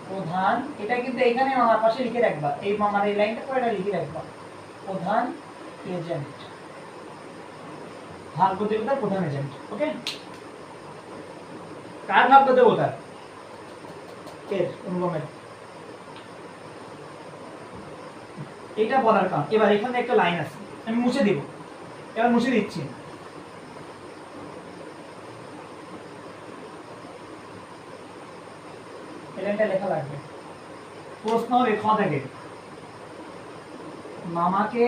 A: প্রধান, এটা কিন্তু এখানে মামার পাশে লিখে রাখবা, এই মামার এই লাইনটা করে এটা লিখে রাখবা। প্রধান এজেন্ট, ভাগ্য দেবতার প্রধান এজেন্ট। ওকে, কার ভাগ্য দেবতা? এর, অনুপমের। এটা বলার কারণ, এবার এখানে একটা লাইন আছে, আমি মুছে দিব, এবার মুছে দিচ্ছি। এটা লেখা লাগবে, প্রশ্ন হবে খ থেকে, মামাকে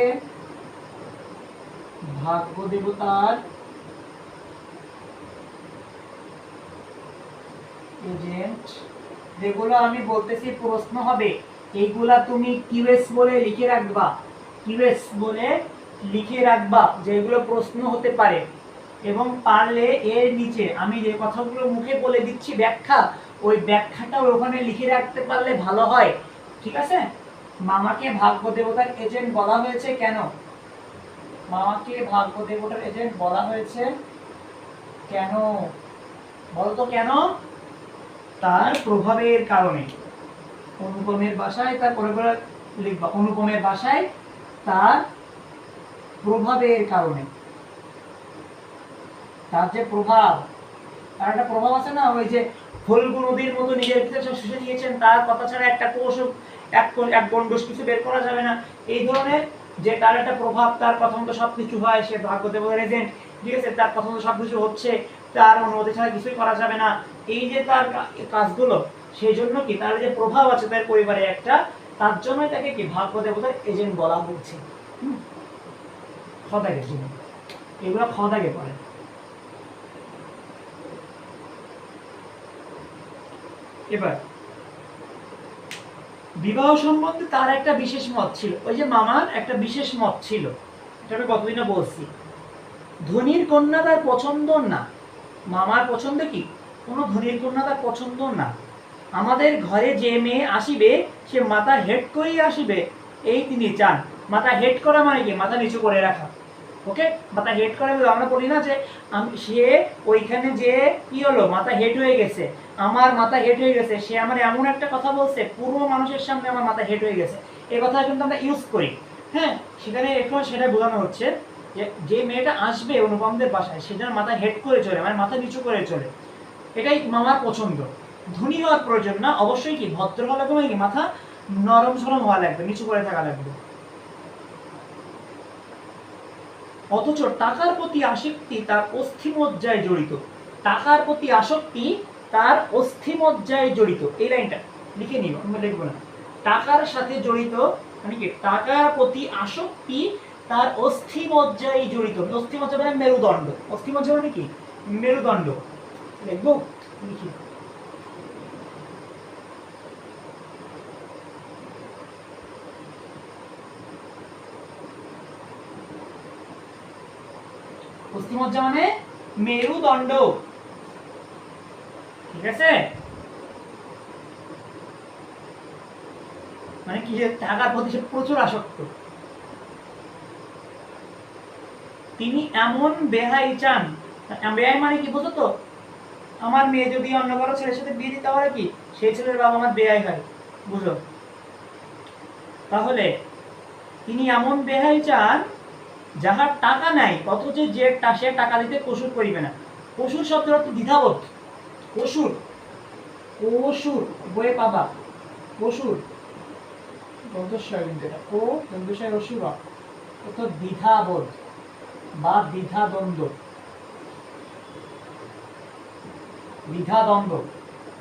A: ভাগ্য দেবতার এজেন্ট, যেগুলো আমি বলতেছি প্রশ্ন হবে, এইগুলা তুমি কিউএস বলে লিখে রাখবা, কিউএস বলে লিখে রাখবা, যেগুলো প্রশ্ন হতে পারে। এবং পারলে এর নিচে আমি যে কথাগুলো মুখে বলে দিচ্ছি ব্যাখ্যা, ওই ব্যাখ্যাটা ওখানে লিখে রাখতে পারলে ভালো হয়, ঠিক আছে? মামাকে ভাগ্য দেবতার এজেন্ট বলা হয়েছে কেন? মামাকে ভাগ্য দেবতার এজেন্ট বলা হয়েছে কেন? বলতো কেন? তার প্রভাবের কারণে। অনুপমের বাসায়, তার পরে পরে লিখবা, অনুপমের বাসায় তার প্রভাবের কারণে। তার যে প্রভাব, তার একটা প্রভাব আছে না, ওই যে ফল্গু নদীর মতো নিজের ভিতরে শুষে নিয়েছেন, তার কথা ছাড়া একটা কোষ, এক গন্ডস কিছু বের করা যাবে না, এই ধরনের যে তার একটা প্রভাব, তার কথা মতো সবকিছু হয়, সে ভাগ্য দেবতার এজেন্ট, ঠিক আছে? তার কথা মতো সবকিছু হচ্ছে, তার অনুমতি ছাড়া কিছুই করা যাবে না, এই যে তার কাজগুলো, সেই জন্য কি তার যে প্রভাব আছে তার পরিবারে একটা, তার জন্যই তাকে কি ভাগ্য দেবতার এজেন্ট বলা হচ্ছে। খদাগে এগুলো খদাগে পড়ে। এবার বিবাহ সম্বন্ধে তার একটা বিশেষ মত ছিল, ওই যে মামার একটা বিশেষ মত ছিল, এটা আমি কতদিনে বলছি, ধনীর কন্যা তার পছন্দ না। মামার পছন্দ কি? কোনো ধনীর কন্যা তার পছন্দ না। আমাদের ঘরে যে মেয়ে আসিবে সে মাথা হেড করেই আসিবে, এই তিনি চান। মাথা হেড করা মানে কি? মাথা নিচু করে রাখা। ওকে, মাথা হেড করা, আমরা বলি না যে সে ওইখানে যে কি হলো, মাথা হেড হয়ে গেছে, আমার মাথা হেড হয়ে গেছে, সে আমার এমন একটা কথা বলছে, পুরো মানুষের সামনে আমার মাথা হেড হয়ে গেছে, এই কথা কিন্তু আমরা ইউজ করি। হ্যাঁ, সেখানে এখন সেটা বোঝানো হচ্ছে যে মেয়েটা আসবে অনুপমদের বাসায়, সেটার মাথা হেড করে চলে, মানে মাথা নিচু করে চলে, এটাই মামার পছন্দ। ধনী হওয়ার প্রয়োজন না, অবশ্যই কি ভদ্র হওয়া লাগবে, মানে কি মাথা নরম সরম হওয়া লাগবে, নিচু করে থাকা লাগবে। অথচ টাকার প্রতি আসক্তি তার অস্থিমজ্জায় জড়িত। টাকার প্রতি আসক্তি তার অস্থিমজ্জায় জড়িত, এই লাইনটা লিখে নিব, আমরা লিখবো না। টাকার সাথে জড়িত মানে কি? টাকার প্রতি আসক্তি তার অস্থিমজ্জায় জড়িত। অস্থিমজ্জা মানে মেরুদণ্ড, অস্থিমজ্জা মানে কি? মেরুদণ্ড। লিখবো, লিখি। অস্থিমজ্জা মানে মেরুদণ্ড, ঠিক আছে? মানে কি, যে টাকার প্রতি সে প্রচুর আসক্ত। তিনি এমন বেহাই চান, বেহাই মানে কি বুঝো তো? আমার মেয়ে যদি অন্য কারো ছেলের সাথে বিয়ে দিতে পারে কি, সেই ছেলের বাবা আমার বেহাই হয়, বুঝো? তাহলে তিনি এমন বেহাই চান যাহার টাকা নাই, অথচ যে সে টাকা দিতে কসুর করিবে না। কসুর শব্দের অর্থ দ্বিধাবোধ। কসুর, কসুর বইয়ে পাবা, কসুর দন্তস্বয়, কিন্তু এটা ও দন্তস্বয় অসুর অর্থ দ্বিধাবোধ বা দ্বিধাদ্বন্দ্ব। দ্বিধাদ্বন্দ্ব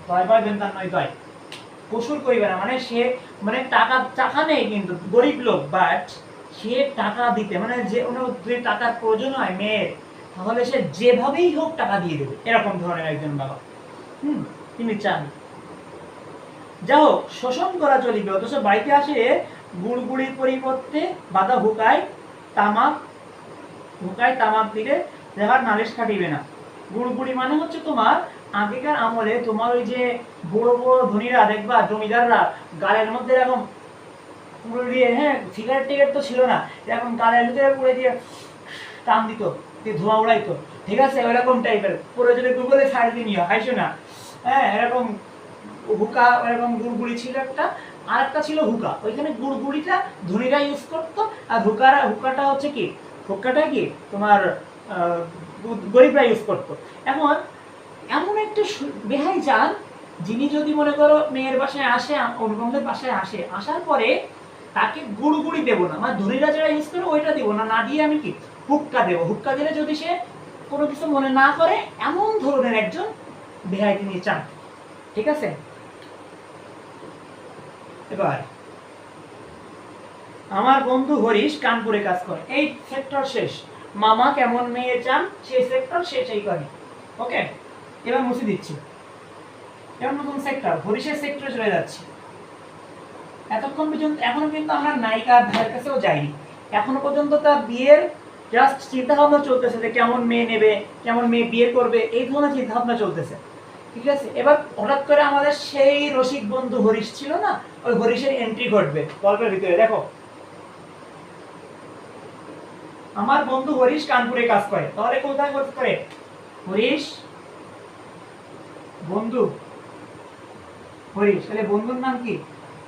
A: দয়বার বেন্তার নয় দয়, কসুর করিবে না মানে সে, মানে টাকা নেই কিন্তু গরিব লোক, বাট সে টাকা দিতে, মানে যে যদি টাকার প্রয়োজন হয় মেয়ের, তাহলে সে যেভাবেই হোক টাকা দিয়ে দেবে, এরকম ধরনের একজন বাবা তিনি চান। যা হোক, শোষণ করা চলিবে, অথচ বাড়িতে আসে গুড়গুড়ির পরিবর্তে বাদা হুকায় তামাক দিলে দেখার নালিশ কাটিবে না। গুড়গুড়ি মানে হচ্ছে তোমার আগেকার আমলে তোমার ওই যে বড় বড় ধনীরা দেখবা, জমিদাররা গালের মধ্যে এরকম পুরো দিয়ে, হ্যাঁ সিগারেট টিগারেট তো ছিল না, এরকম গালের ভিতরে পুড়ে দিয়ে টান দিত, ধোঁয়া উড়াইতো, ঠিক আছে? ওইরকম টাইপের, পুরো যদি গুগলে ছাড় দিয়ে নিও, হাইছো না, হ্যাঁ এরকম হুকা, এরকম গুড়গুড়ি ছিল একটা, আর একটা ছিল হুকা, ওইখানে গুড়গুড়িটা ধনীরা ইউজ করতো, আর হুকাটা হচ্ছে কি, হুকাটা কি তোমার গরিবরা ইউজ করতো। এখন এমন একটা বেহাই যান, যিনি যদি মনে করো মেয়ের বাসায় আসে, অনুপমদের বাসায় আসে, আসার পরে তাকে গুড়গুড়ি দেবো না, মানে ধনীরা যারা ইউজ করে ওইটা দেবো না, না দিয়ে আমি কি হুক্কা দেবো। হুক্কা দিলে যদি সে কোনো কিছু মনে না করে, এমন ধরনের একজন বেহাই তিনি চান। ঠিক আছে, এবার আমার বন্ধু হরিশ কানপুরে কাজ করে, এই সেক্টর শেষ। মামা কেমন মেয়ে চান, সেই সেক্টর শেষই করে। ওকে, এবার মুছে দিচ্ছি। এবার নতুন সেক্টর, হরিশের সেক্টরে চলে যাচ্ছে। এতক্ষণ পর্যন্ত এখনো কিন্তু আমরা নায়িকার ধারের কাছেও যাইনি। এখনো পর্যন্ত তার বিয়ের জাস্ট চিন্তা ভাবনা চলতেছে, যে কেমন মেয়ে নেবে, কেমন মেয়ে বিয়ে করবে, এই ধরনের চিন্তা ভাবনা চলতেছে। ঠিক আছে, এবার হঠাৎ করে আমাদের সেই রসিক বন্ধু হরিশ ছিল না, ওই হরিশের এন্ট্রি ঘটবে গল্পের ভিতরে। দেখো, আমার বন্ধু হরিশ কানপুরে কাজ করে, তাহলে কোথায় কাজ করে? হরিশ বন্ধু, হরিশ, তাহলে বন্ধুর নাম কি?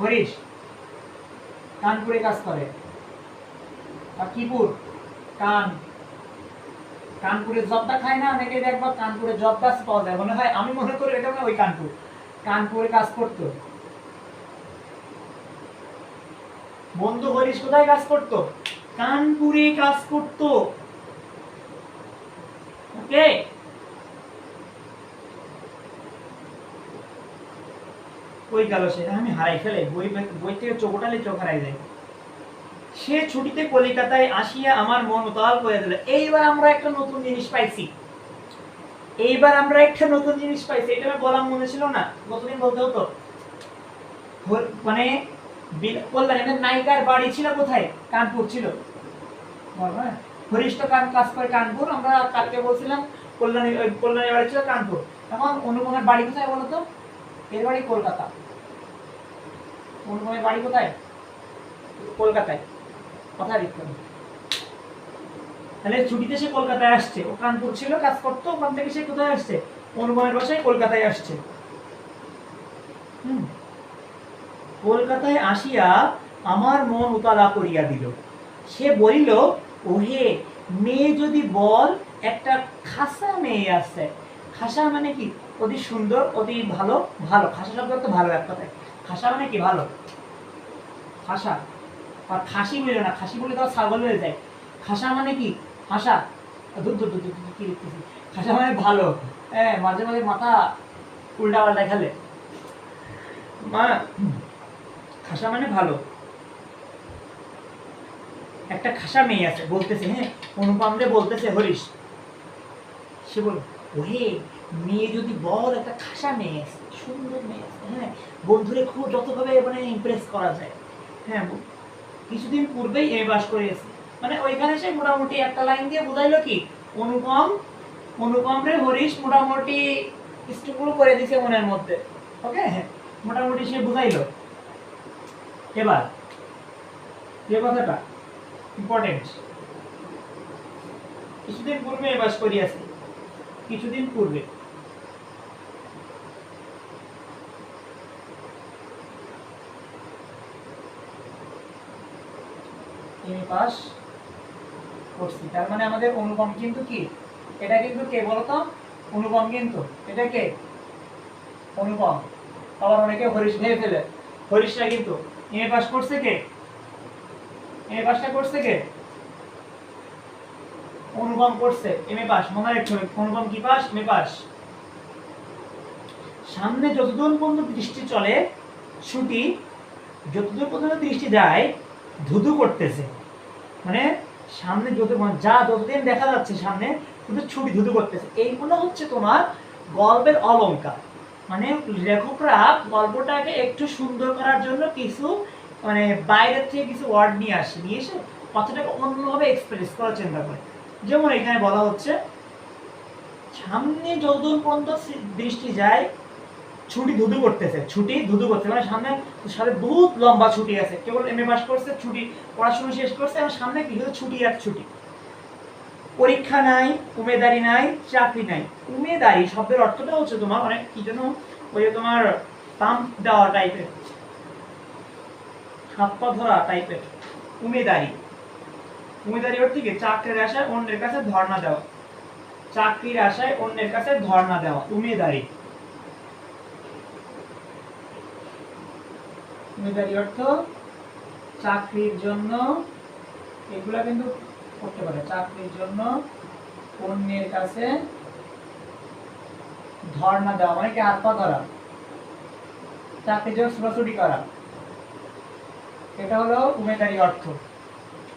A: হরিশ, কানপুরে কাজ করে। আর কিপুর, কানপুরে জব্দা খায় না অনেকে, দেখবা কানপুরে জব্দা পাওয়া যায়, মনে হয়, আমি মনে করি এটা ওই কানপুরে কাজ করতো। বন্ধু হরিশ কোথায় কাজ করতো? কানপুরে কাজ করতো। ওকে, ওই গেল সে, আমি হারাই ফেলে, বই থেকে চোখ ওঠালে চোখ হারাই যায়। সে ছুটিতে কলিকাতায় আসিয়া আমার মন উতাল করে দিল। এইবার আমরা একটা নতুন জিনিস পাইছি, এটা আমি বলার মনে ছিল না, কতদিন বলতে হতো। মানে কল্যাণের নায়িকার বাড়ি ছিল কোথায়? কানপুর ছিল। হরিশ তো কাজ করে কানপুর, আমরা কালকে বলছিলাম কল্যাণীর বাড়ি ছিল কানপুর। এখন অনুপমের বাড়ি কোথায় বলতো? এর বাড়ি কলকাতা। অনুপমের বাড়ি কোথায়? কলকাতায়। কথা বিক্রম, তাহলে ছুটিতে সে কলকাতায় আসছে, ও কানপুর ছিল কাজ করতো, ওখান থেকে সে কোথায় আসছে? অনুপমের বাসায় কলকাতায় আসছে। কলকাতায় আসিয়া আমার মন উতালা করিয়া দিল। সে বলিল, ওহে মেয়ে যদি বল, একটা খাসা মেয়ে আছে। খাসা মানে কি? অতি সুন্দর, অতি ভালো। ভালো, খাসা শব্দ তো ভালো এক কথায়। খাসা মানে কি? ভালো। খাসা, আর খাসি বলে না, খাসি বলে তো ছাগল হয়ে যায়। খাসা মানে কি? খাসা, দুধ দুধ দুধ কি লিখতেছি, খাসা মানে ভালো। হ্যাঁ, মাঝে মাঝে মাথা উল্টা পাল্টা খেলে। মা, খাসা মানে ভালো। একটা খাসা মেয়ে আছে বলতেছে, হ্যাঁ, অনুপমরে বলতেছে হরিশ। সে বল, ওহে মেয়ে যদি বল, একটা খাসা মেয়ে আছে, সুন্দর মেয়ে আছে, হ্যাঁ, বন্ধুরে খুব যতভাবে মানে ইমপ্রেস করা যায়। হ্যাঁ, কিছুদিন পূর্বেই এ বাস করেছে, মানে ওইখানে সে মোটামুটি একটা লাইন দিয়ে বুঝাইলো কি, অনুপম রে হরিশ মোটামুটি স্টুকুল করে দিছে মনের মধ্যে। ওকে, মোটামুটি সে বুঝাইলো। এবার যে কথাটা ইম্পর্টেন্ট, কিছুদিন পূর্বে এ বাস করিয়াছে, কিছুদিন পূর্বে। পাস করছি, তার মানে আমাদের অনুপম কিন্তু কি, এটা কিন্তু কে বলতো? অনুপম কিন্তু, এটা কে? অনুপম। আবার অনেকে হরিশ ভেবে ফেলে, হরিশরা কিন্তু এমএ পাস করছে কে? এমএ পাসটা করছে কে? অনুপম করছে এমএ পাস, মনে রাখতে হবে অনুপম কি পাস? MA pass. সামনে যতদূর পর্যন্ত দৃষ্টি চলে, ছুটি যতদূর পর্যন্ত দৃষ্টি যায়, ধুধু করতেছে, মানে সামনে যতদিন দেখা যাচ্ছে সামনে, কিন্তু ছুটি ধুধু করতেছে। এইগুলো হচ্ছে তোমার গল্পের অলংকার। মানে লেখকরা গল্পটাকে একটু সুন্দর করার জন্য কিছু মানে বাইরের থেকে কিছু ওয়ার্ড নিয়ে এসে কথাটাকে অন্যভাবে এক্সপ্রেস করার চিন্তা করে। যেমন এখানে বলা হচ্ছে, সামনে যতদূর পর্যন্ত দৃষ্টি যায়, ছুটি ধুধু করতেছে, মানে সামনে বহুত লম্বা ছুটি আছে, কেবল এমএ পাস করছে, ছুটি পড়াশোনা শেষ করছে, আর সামনে কি ছুটি আর ছুটি। পরীক্ষা নাই, উমেদারি নাই, চাকরি নাই। উমেদারি শব্দের অর্থটা হচ্ছে তোমার অনেক কি যেন, ওই যে তোমার পাম্প দেওয়া টাইপের, হাত পা ধরা টাইপের। উমেদারি, উমেদারি অর্থ কি? চাকরির আশায় অন্যের কাছে ধর্ণা দেওয়া, চাকরির আশায় অন্যের কাছে ধর্ণা দেওয়া, উমেদারি। উমেদারি অর্থ চাকরির জন্য, এগুলা কিন্তু করতে পারে, চাকরির জন্য অন্যের কাছে ধর্ণা দেওয়া মানে কি? হাত পা ধরা, চাকরির জন্য ছোটাছুটি করা, এটা হলো উমেদারি অর্থ।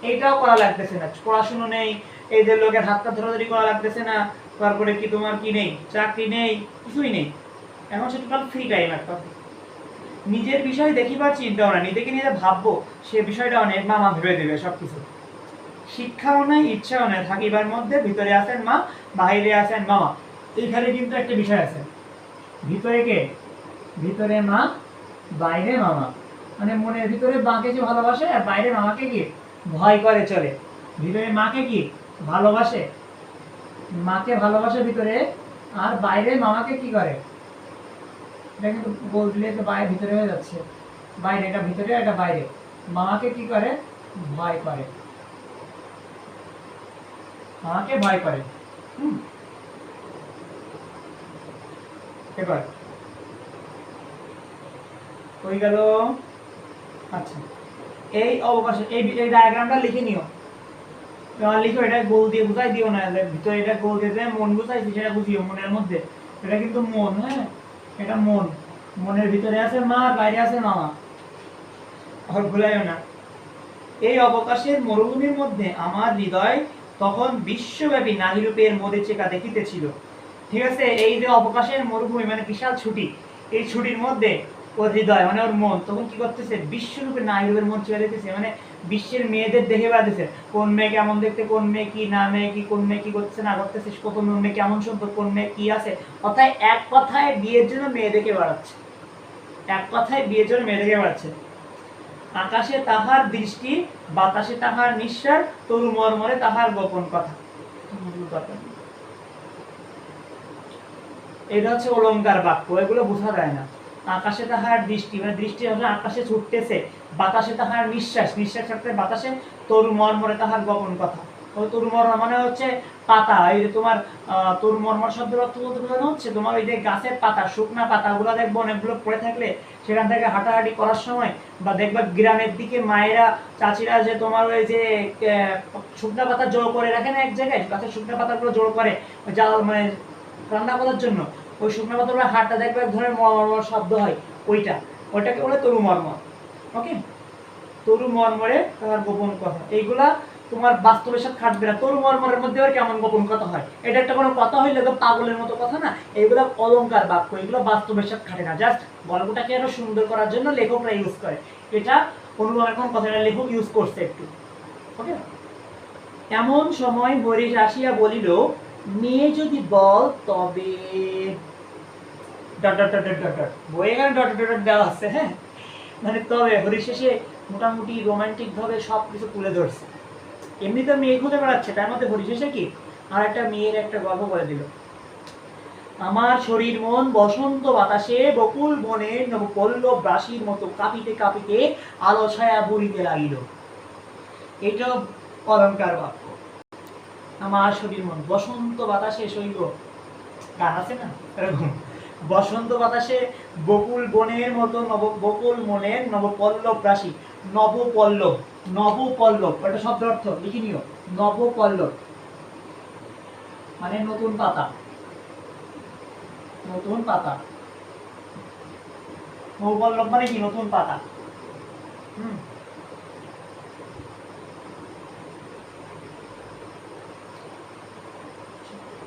A: এইটাও করা লাগতেছে না, পড়াশুনো নেই, এই যে লোকের হাতটা ধরাধরি করা লাগতেছে না, তারপরে কি তোমার কি নেই, চাকরি নেই, কিছুই নেই, এখন সে টোটাল ফ্রি টাইম একটা। নিজের বিষয় দেখিবার চিন্তাও না, নিজেকে নিয়ে ভাববো সে বিষয়টা অনেক মামা ভেবে দেবে সবকিছু। শিক্ষাও নাই, ইচ্ছাও নাই, থাকিবার মধ্যে ভিতরে আছেন মা, বাহিরে আছেন মামা। এইখানে কিন্তু একটা বিষয় আছে, ভিতরে কে? ভিতরে মা, বাইরে মামা। মানে মনের ভিতরে মাকে যে ভালোবাসে আর বাইরে মামাকে কি ভয় করে চলে। ভিতরে মাকে কি ভালোবাসে, মাকে ভালোবাসে ভিতরে, আর বাইরে মামাকে কি করে? এটা কিন্তু গোল দিলে তো বাইরে ভিতরে হয়ে যাচ্ছে, বাইরে এটা ভিতরে এটা বাইরে। মামাকে কি করে? ভয় করে, মামাকে ভয় করে। এবার হয়ে গেল। আচ্ছা, এই অবকাশে এই ডায়াগ্রামটা লিখে নিও, লিখো, এটা গোল দিয়ে বুঝাই দিও না, ভিতরে এটা গোল দিয়ে মন বুঝাইছি সেটা বুঝিও মনের মধ্যে। এটা কিন্তু মন, হ্যাঁ এটা মন, মনের ভিতরে আছে মা, বাইরে আছে মামা, আর ভুলাইও না। এই অবকাশের মরুভূমির মধ্যে আমার হৃদয় তখন বিশ্বব্যাপী নারীরূপের মরিচিকা দেখিতেছিল। ঠিক আছে, এই যে অবকাশের মরুভূমি মানে বিশাল ছুটি, এই ছুটির মধ্যে ওর হৃদয় মানে ওর মন তখন কি করতেছে? বিশ্বরূপে নারীরূপের মরিচিকা দেখতেছে, মানে বিশ্বের মেয়েদের দেখে বেড়াতেছে, কোন মেয়ে কেমন দেখতে, কোন মেয়ে কি, না মেয়ে কি, কোন মেয়ে কি করতেছে না করতেছে, কত মেয়ে কেমন সুন্দর, কোন মেয়ে কি আছে, অর্থাৎ এক কথায় বিয়ের জন্য মেয়ে দেখে বেড়াচ্ছে, এক কথায় বিয়ের জন্য মেয়ে দেখে বেড়াচ্ছে। আকাশে তাহার দৃষ্টি, বাতাসে তাহার নিঃশ্বাস, তরু মর্মরে তাহার গোপন কথা। এটা হচ্ছে অলংকার বাক্য, এগুলো বোঝা যায় না। আকাশে তাহার দৃষ্টি মানে দৃষ্টি হচ্ছে আকাশে ছুটতেছে, বাতাসে তাহার নিঃশ্বাস, নিঃশ্বাস ছাড়তে বাতাসে, তরু মর্মরে তাহার গোপন কথা। তরু মর্মর মানে হচ্ছে পাতা, এই যে তোমার তরু মর্মর শব্দের অর্থ বলতে বোঝানো হচ্ছে তোমার ওই যে গাছের পাতা, শুকনা পাতাগুলো দেখবো অনেকগুলো পড়ে থাকলে সেখান থেকে হাঁটাহাঁটি করার সময়, বা দেখবা গ্রামের দিকে মায়েরা চাচিরা যে তোমার ওই যে শুকনা পাতা জোড় করে রাখে না এক জায়গায়, গাছের শুকনা পাতাগুলো জোড় করে জাল মানে রান্না করার জন্য, ওই শুকনো পাতাগুলো হাড়টা দেখবে এক ধরনের মর্মর শব্দ হয়, ওইটাকে বলে তরু মর্মর। ওকে, তরু মর্মরে তার গোপন কথা, এইগুলা তোমার বাস্তবের সাথে খাটবে না। তরু মর্মরের মধ্যে আর কেমন গোপন কথা হয়? এটা একটা কোনো কথা হইলে তো পাগলের মতো কথা না, এইগুলো অলংকার বাক্য, এগুলো বাস্তবের সাথে খাটে না, জাস্ট গল্পটাকে আরো সুন্দর করার জন্য লেখকরা ইউজ করে। এটা অনুভবের কোন কথাটা লেখক ইউজ করছে একটু। ওকে, এমন সময় হরিশ আসিয়া বলিল, মেয়ে যদি বল তবে বই এখানে ডট ডট ডট দেওয়া আছে, হ্যাঁ মানে তবে হরিশ এসে মোটামুটি রোমান্টিক ভাবে সবকিছু তুলে ধরছে। এমনি তো মেয়ে খুঁজে বেড়াচ্ছে, তার মধ্যে হরিশ এসে কি আর একটা মেয়ের একটা গল্প বলে দিল। আমার শরীর মন বসন্ত বাতাসে বকুল বনের নবপল্লব রাশির মতো কাঁপিতে কাঁপিতে আলো ছায়া বলিতে লাগিল। এটাও অলংকার বাক্য। আমার শরীর মন বসন্ত বাতাসে শৈব, গান আছে না এরকম, বসন্ত বাতাসে বকুল বনের মতো বকুল মনের নবপল্লব রাশি, নবপল্লব, নবপল্লব এটা শব্দ অর্থ লিখে নিও, নবপল্লব মানে নতুন পাতা, নতুন পাতা, নবপল্লব মানে কি? নতুন পাতা।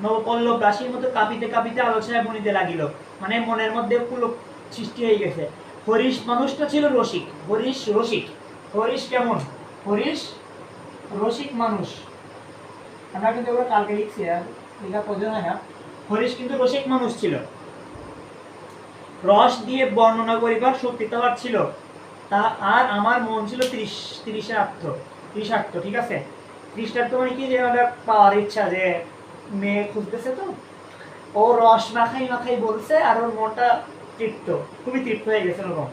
A: নবপল্লব রাশির মতো কাঁপিতে কাঁপিতে আলোচনা বনিতে লাগিল, মানে মনের মধ্যে পুলক সৃষ্টি হয়ে গেছে। হরিশ মানুষটা ছিল রসিক, হরিশ রসিক। হরিশ কেমন? হরিশ রসিক মানুষ, আমরা কিন্তু ওরা কালকে লিখছি আর লেখা প্রয়োজন হয় না। হরিশ কিন্তু রসিক মানুষ ছিল, রস দিয়ে বর্ণনা করিবার শক্তি তাহার ছিল, তা আর আমার মন ছিল তৃষার্থ, ঠিক আছে। তৃষার্থ মানে কি? যে পাওয়ার ইচ্ছা, যে মেয়ে খুঁজতেছে তো ও রস মাখাই মাখাই বলছে আর ওর মনটা তৃপ্ত, খুবই তৃপ্ত হয়ে গেছে ওরকম।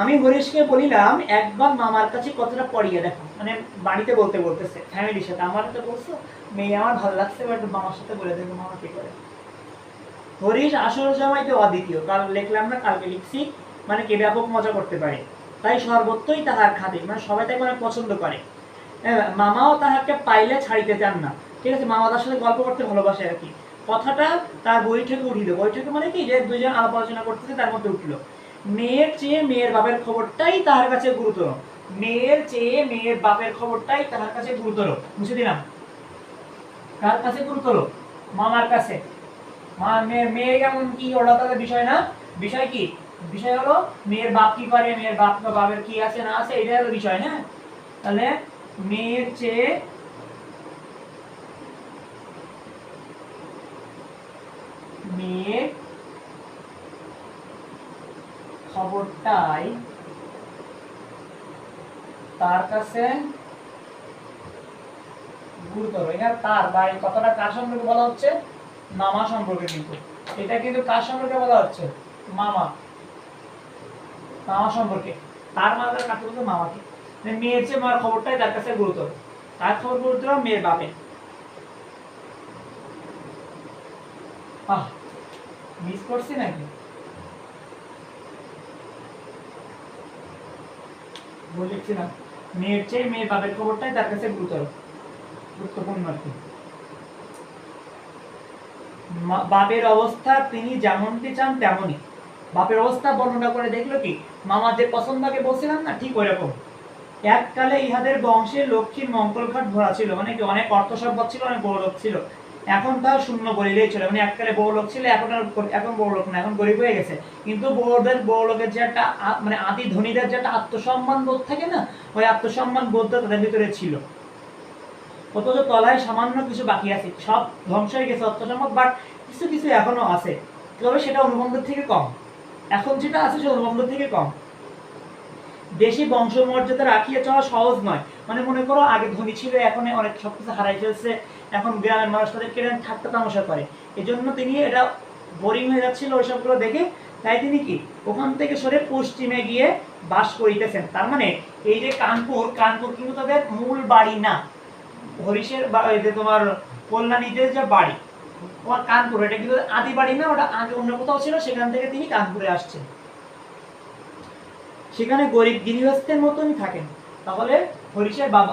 A: আমি হরিশকে বলিলাম একবার মামার কাছে কথাটা পড়িয়ে দেখো, মানে বাড়িতে বলতেছে ফ্যামিলির সাথে, আমার তো বলছো মেয়ে আমার ভালো লাগছে, এবার একটু মামার সাথে বলে দেখো মামা কি করে। হরিশ আসল জামাইতে অদ্বিতীয়, কাল লিখলাম না, কালকে লিখছি, মানে কে ব্যাপক মজা করতে পারে, তাই সর্বত্রই তাহার খাতির, মানে সবাই তাকে অনেক পছন্দ করে। মামাও তাহাকে পাইলে ছাড়িতে চান না, ঠিক আছে, মামা তার সাথে গল্প করতে ভালোবাসে আর কি। কথাটা তার বৈঠকে উঠিল, বৈঠকে মানে কি, যে দুইজন আলাপ আলোচনা করতেছে তার মধ্যে উঠল, মেয়ের চেয়ে মেয়ের বাপের খবরটাই তাহার কাছে গুরুতর, মেয়ের চেয়ে মেয়ের বাপের খবরটাই তাহার কাছে গুরুতর, বুঝে দিলাম। কার কাছে গুরুতর? মামার কাছে। মেয়ে কেমন কি ওটা তাদের বিষয় না, বিষয় কি, বিষয় হলো মেয়ের বাপ কি করে, মেয়ের বাপ বা বাপের কি আছে না আছে, এটাই হলো বিষয়। হ্যাঁ, তাহলে মেয়ের চেয়ে মেয়ের খবরটাই তার কাছে গুরুতর। এখানে তার বা এই কথাটা কার সম্পর্কে বলা হচ্ছে? মামা সম্পর্কে, কিন্তু এটা কিন্তু কার সম্পর্কে বলা হচ্ছে? মামা, মামা সম্পর্কে। তার মানে কাকে বলতে? মামাকে। মেয়ের চেয়ে মার খবরটাই তার কাছে গুরুতর। তার খবর গুরুতর মেয়ের বাপের। মিস করছি নাকি? বলেছিলাম মেয়ের চেয়ে মেয়ের বাপের খবরটাই তার কাছে গুরুতর, গুরুত্বপূর্ণ আর কি। বাপের অবস্থা তিনি যেমনটি চান তেমনই। বাপের অবস্থা বর্ণনা করে দেখলো কি, মামা যে পছন্দকে বলছিলাম না, ঠিক ওই রকম। এককালে ইহাদের বংশে লক্ষ্মীর মঙ্গলঘাট ভরা ছিল, মানে কি অনেক অর্থ সম্পদ ছিল, অনেক বড় লোক ছিল। এখন তাও শূন্য বলিলেই ছিল, মানে এককালে বড় লোক ছিল, এখন বড় লোক না, এখন গরিব হয়ে গেছে। কিন্তু বড় লোকের যে একটা মানে আদি ধনীদের যে একটা আত্মসম্মান বোধ থাকে না, ওই আত্মসম্মান বোধটা তাদের ভিতরে ছিল। অথচ তলায় সামান্য কিছু বাকি আছে, সব ধ্বংস হয়ে গেছে অর্থ সম্পদ, বাট কিছু কিছু এখনো আছে, তবে সেটা অনুবন্ধের থেকে কম। এখন যেটা আছে সেটা অনুবন্ধের থেকে কম। দেশি বংশমর্যাদা রাখিয়ে চলা সহজ নয়, মানে মনে করো আগে ধনী ছিল, এখন অনেক সবকিছু হারাই ফেলছে, এখন গ্রামের মানুষ তাদেরকে ঠাট্টা তামাশা করে, এজন্য তিনি এটা বোরিং হয়ে যাচ্ছিল ওইসবগুলো দেখে, তাই তিনি কি ওখান থেকে সরে পশ্চিমে গিয়ে বাস করিতেছেন। তার মানে এই যে কানপুর, কানপুর কিন্তু তাদের মূল বাড়ি না, হরিশের বা এই যে তোমার কল্যাণীতে যে বাড়ি, তোমার কানপুর, এটা কিন্তু আদি বাড়ি না, ওটা আগে অন্য কোথাও ছিল, সেখান থেকে তিনি কানপুরে আসছেন। সেখানে গরিব গৃহস্থের মতনই থাকেন। তাহলে হরিশের বাবা,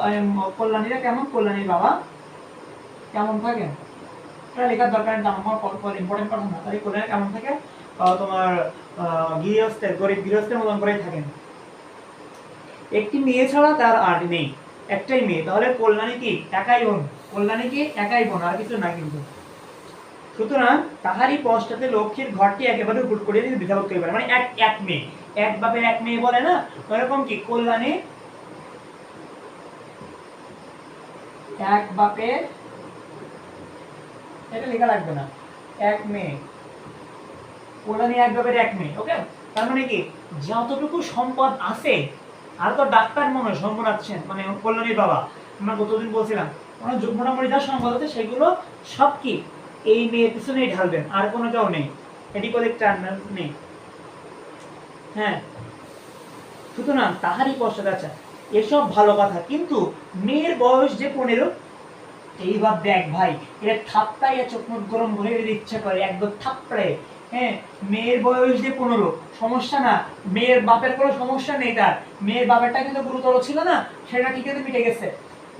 A: কল্যাণীরা কেমন, কল্যাণীর বাবা কেমন থাকেন, এটা লেখার দরকার নেই, আমার ইম্পর্টেন্ট কথা না। তাহলে কল্যাণী কেমন থাকে, তোমার গৃহস্থের, গরিব গৃহস্থের মতন করেই থাকেন। একটি মেয়ে ছাড়া তার আর নেই, একটাই মেয়ে। তাহলে কল্যাণী কি একাই বোন, কল্যাণী কি একাই বোন, আর কিছু না কিন্তু। সুতরাং তাহারই পশ্চাতে লক্ষ্মীর ঘরটি একেবারে হুট করিয়া তিনি বৃথা করতে পারে, মানে এক মেয়ে, এক বাপের এক মেয়ে বলে না, ওরকম কি কল্যাণী এক বাপের, এটা লেখা লাগবে না, এক মেয়ে, কল্যাণী এক বাপের এক মেয়ে। ওকে, তার মানে কি যতটুকু সম্পদ আছে, আর তো ডাক্তার মনে হয় শম্ভুনাথ, মানে কল্যাণীর বাবা, আমরা গতদিন বলছিলাম, মোটামুটি যা সম্পদ আছে সেগুলো সব কি এই মেয়ের পিছনেই ঢালবেন, আর কোনো কেউ নেই, এটি কলেক্টার নেই। হ্যাঁ, সুতরাং তাহারই পশ্চাৎ। আচ্ছা, এসব ভালো কথা, কিন্তু মেয়ের বয়স যে 15, এইবার দেখ ভাই, এটা থাপ্পাইয়া চোখ মুখ গরম হয়ে ইচ্ছা করে একদম থাপ্পড়ে। হ্যাঁ, মেয়ের বয়স যে 15, সমস্যা না, মেয়ের বাপের কোনো সমস্যা নেই, তার মেয়ের বাপেরটা কিন্তু গুরুতর ছিল না, সেটা ঠিক আছে, মিটে গেছে।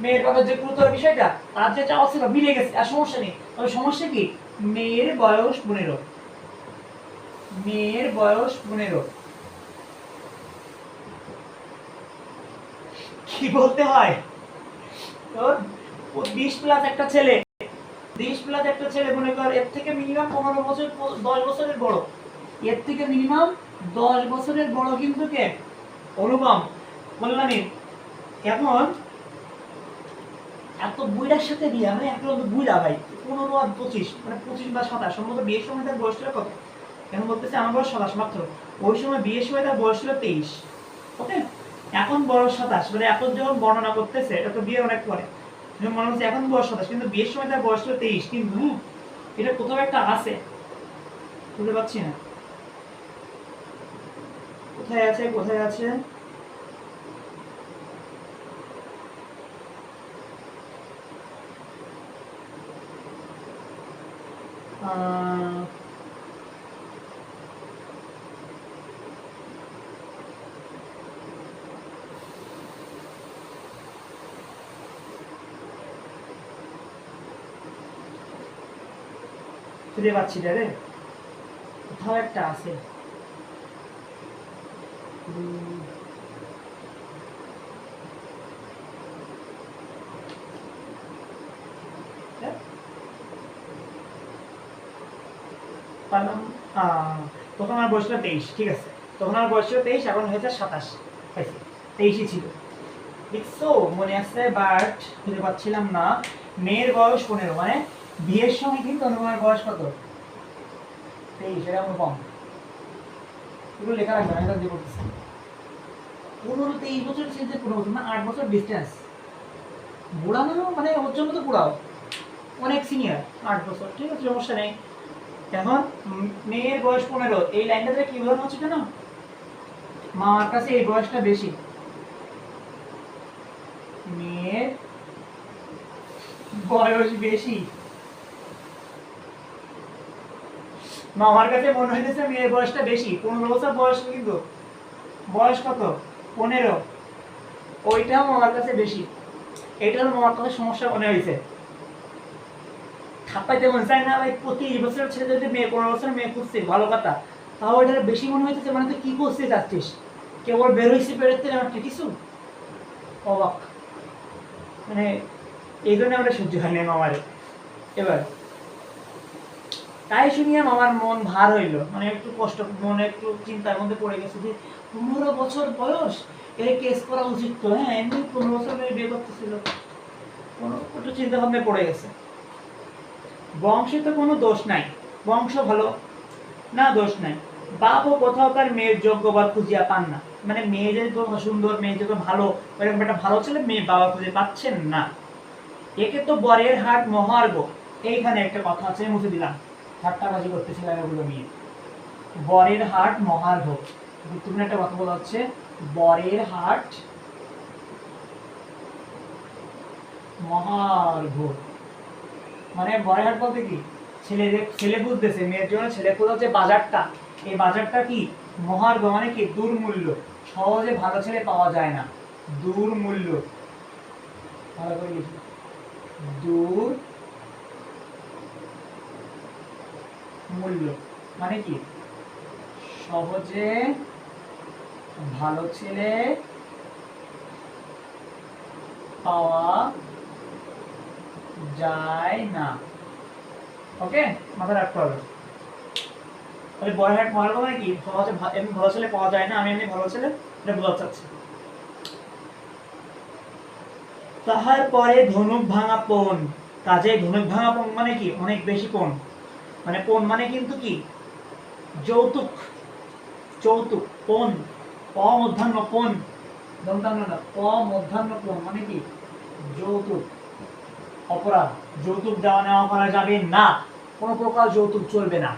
A: মেয়ের বাবার যে গুরুতর বিষয়টা, তার যে চাওয়া ছিল, মিলে গেছে, আর সমস্যা নেই। তবে সমস্যা কি, মেয়ের বয়স 15, মেয়ের বয়স 15, কি বলতে হয়, তোর 20+ একটা ছেলে, 20+ একটা ছেলে, মনে কর এর থেকে মিনিমাম 15 বছর 10 বছরের বড়, এর থেকে মিনিমাম 10 বছরের বড় কিন্তু কে, অনুপম, কল্যাণীর। এখন এত বুইড়ার সাথে বিয়ে, মানে একদম বুইড়া ভাই, 15 আর 25, মানে 25 বা 27, সম্ভবত বিয়ের সময় তার বয়স ছিল কত, এখন বলতেছে আমার বয়স 27 মাত্র, ওই সময় বিয়ের সময় তার বয়স ছিল 23। ওকে, এখন বয়স 27, মানে এখন যখন বর্ণনা করতেছে, এটা তো বিয়ে অনেক পরে, মনে হচ্ছে এখন বয়স 27, কিন্তু বিয়ের সময় তার বয়স ছিল 23। কিন্তু এটা কোথাও একটা আছে, বুঝতে পারছি না, কোথায় আছে কোথায় আছে? খুঁজে পাচ্ছি না রে, কোথাও একটা আছে। তখন আমার বয়স ছিল 23, ঠিক আছে, তখন আমার বয়স ছিল 23, এখন হয়েছে 27, 23ই ছিল, দেখছো মনে আছে, বাট খুঁজে পাচ্ছিলাম না। মেয়ের বয়স 15, মানে বিয়ের সময় কিন্তু অনুমার বয়স কত? 23, এটা আমার কম, এগুলো লেখা রাখবে, আমি দিয়ে বলতেছি 15-23 বছর ছেড়ে 15 বছর না 8 বছর ডিস্টেন্স, বুড়া না মানে ওর জন্য তো বুড়াও, অনেক সিনিয়র, 8 বছর, ঠিক আছে সমস্যা নেই। এখন মেয়ের বয়স 15, এই লাইনটাতে কি বোঝানো হচ্ছে কেন? মামার কাছে এই বয়সটা বেশি, মেয়ের বয়স বেশি, মামার কাছে মনে হইতেছে মেয়ের বয়সটা বেশি, 15 বছর বয়স, কিন্তু বয়স কত? 15, ওইটাও মামার কাছে বেশি, এটাও মামার কাছে সমস্যা মনে হয়েছে। খাপাইতে মনে চায় না ভাই, 25 বছরের ছেলে যদি মেয়ে 15 বছরের মেয়ে খুঁজছে, ভালো কথা, তাও এটা বেশি মনে হইতেছে, মানে তুই কি করতে চাচ্ছিস, কেবল বেরোইছি বেরোতে আমার কিছু অবাক, মানে এই জন্য আমরা সহ্য হয় না মামারে। এবার তাই শুনিয়া মামার মন ভার হইল, মানে একটু কষ্ট, মনে একটু চিন্তার মধ্যে পড়ে গেছে যে 15 বছর বয়স, এর কেস করা উচিত তো, হ্যাঁ এমনি 15 বছর বিয়ে করতেছিল, একটু চিন্তা ভাবনায় পড়ে গেছে। বংশে তো কোনো দোষ নাই, বংশ ভালো না, দোষ নাই, বাপও কোথাওকার মেয়ের যোগ্য বর খুঁজিয়া পান না, মানে মেয়ে যে তো সুন্দর, মেয়ে যে তো ভালো, এরকম একটা ভালো ছেলে মেয়ে বাবা খুঁজে পাচ্ছেন না, একে তো বরের হাট মহার্ঘ। এইখানে একটা কথা আছে, মুছে দিলাম, ঠাট্টাবাজি করতেছিলাম এগুলো নিয়ে, বরের হাট মহার্ঘ, গুরুত্বপূর্ণ একটা কথা বলা হচ্ছে, বরের হাট মহার্ঘ, মানে বরের হাট বলতে কি, ছেলে বুঝতেছে, মেয়ের জন্য ছেলে খোঁজা যে বাজারটা, এই বাজারটা কি মহার্ঘ, মানে কি দুর্মূল্য, সহজে ভালো ছেলে পাওয়া যায় না, দুর্মূল্য, ভালো করে লিখি, দুর্মূল্য মানে কি সহজে ভালো ছেলে পাওয়া যায় না, ওকে, মাথায় রাখতে হবে। তাহলে বড় হাট মহার্ঘ মানে কি সহজে এমনি ভালো ছেলে পাওয়া যায় না, আমি এমনি ভালো ছেলে, এটা বোঝাতে চাচ্ছি। তাহার পরে ধনুক ভাঙা পণ, কাজে ধনুক ভাঙা পণ মানে কি অনেক বেশি পণ, মানে পণ মানে কিন্তু কি যৌতুক, যৌতুক, পণ, অমধ্যাহ্ন পণ, দন্তান্ন না, অমধ্যাহ্ন পণ মানে কি যৌতুক, অপরাধ, যৌতুক দেওয়া নেওয়া করা যাবে না, কোনো প্রকার যৌতুক চলবে না,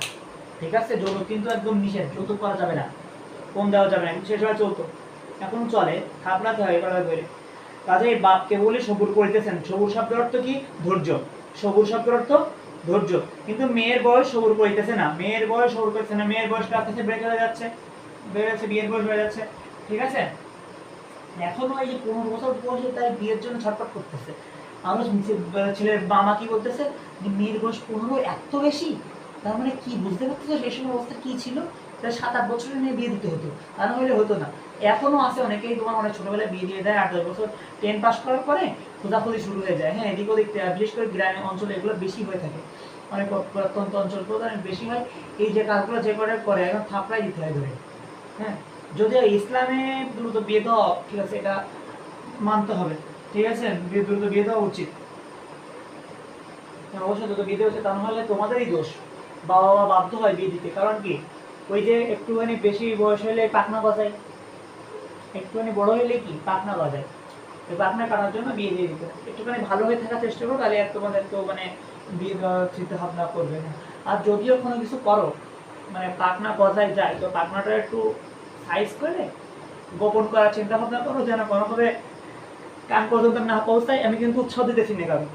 A: ঠিক আছে, যৌতুক কিন্তু একদম নিষেধ, যৌতুক করা যাবে না, কম দেওয়া যাবে না, কিন্তু সে সময় চলতো, এখন চলে, খাপলাতে হয় করা ধরে। কাজে বাপকে বলে সবুর করিতেছেন, সবুর শব্দের অর্থ কি ধৈর্য, সবুর শব্দের অর্থ ধৈর্য, কিন্তু মেয়ের বয়স সবুর করিতেছে না, মেয়ের বয়স সবুর করতেছে না, মেয়ের বয়স কার কাছে বেড়ে চলে যাচ্ছে, বেড়ে যাচ্ছে, বিয়ের বয়স বেড়ে যাচ্ছে, ঠিক আছে, এখনো এই যে 15 বছর বয়সে তাই বিয়ের জন্য ছটফট করতেছে। আরো ছেলের মামা কি বলতেছে, মেয়ের বয়স 15 এত বেশি, তার মানে কি বুঝতে পারতেছে সেই সময় অবস্থা কি ছিল, 7-8 বছরের মেয়ে বিয়ে দিতে হতো, তা না হলে হতো না। এখনো আছে অনেকেই তোমার অনেক ছোটবেলায় বিয়ে দিয়ে দেয়, 8-10 বছর 10 পাস করার পরে খোঁজাখুঁজি শুরু হয়ে যায়, হ্যাঁ এদিক ওদিক, বিশেষ করে গ্রামীণ অঞ্চলে এগুলো বেশি হয়ে থাকে, অনেক প্রত্যন্ত অঞ্চল অনেক বেশি হয়, এই যে কাজগুলো যে করে এখন থাপড়াই দিতে হয় ধরে, হ্যাঁ যদিও ইসলামে দ্রুত বিয়ে দেওয়া, ঠিক আছে, এটা মানতে হবে, ঠিক আছে, দ্রুত বিয়ে দেওয়া উচিত, অবশ্যই দ্রুত বিয়ে দেওয়া উচিত, তা নাহলে তোমাদেরই দোষ, বাবা মা বাধ্য হয় বিয়ে দিতে, কারণ কি ওই যে একটুখানি বেশি বয়স হলে পাখনা গজায়, একটুখানি বড় হলে কি পাখনা গজায়, ওই পাখনা কাটার জন্য বিয়ে দিয়ে দিতে, একটুখানি ভালো হয়ে থাকার চেষ্টা করো, তাহলে আর তোমাদের কেউ মানে বিয়ে দেওয়ার চিন্তা ভাবনা করবে না। আর যদিও কোনো কিছু করো মানে পাখনা গজায় যায়, তো পাখনাটা একটু সাইজ করে গোপন করার চিন্তা ভাবনা করো, যেন কোনোভাবে কান পর্যন্ত না পৌঁছায়। আমি কিন্তু উৎসাহ দিতেছি না কারণ,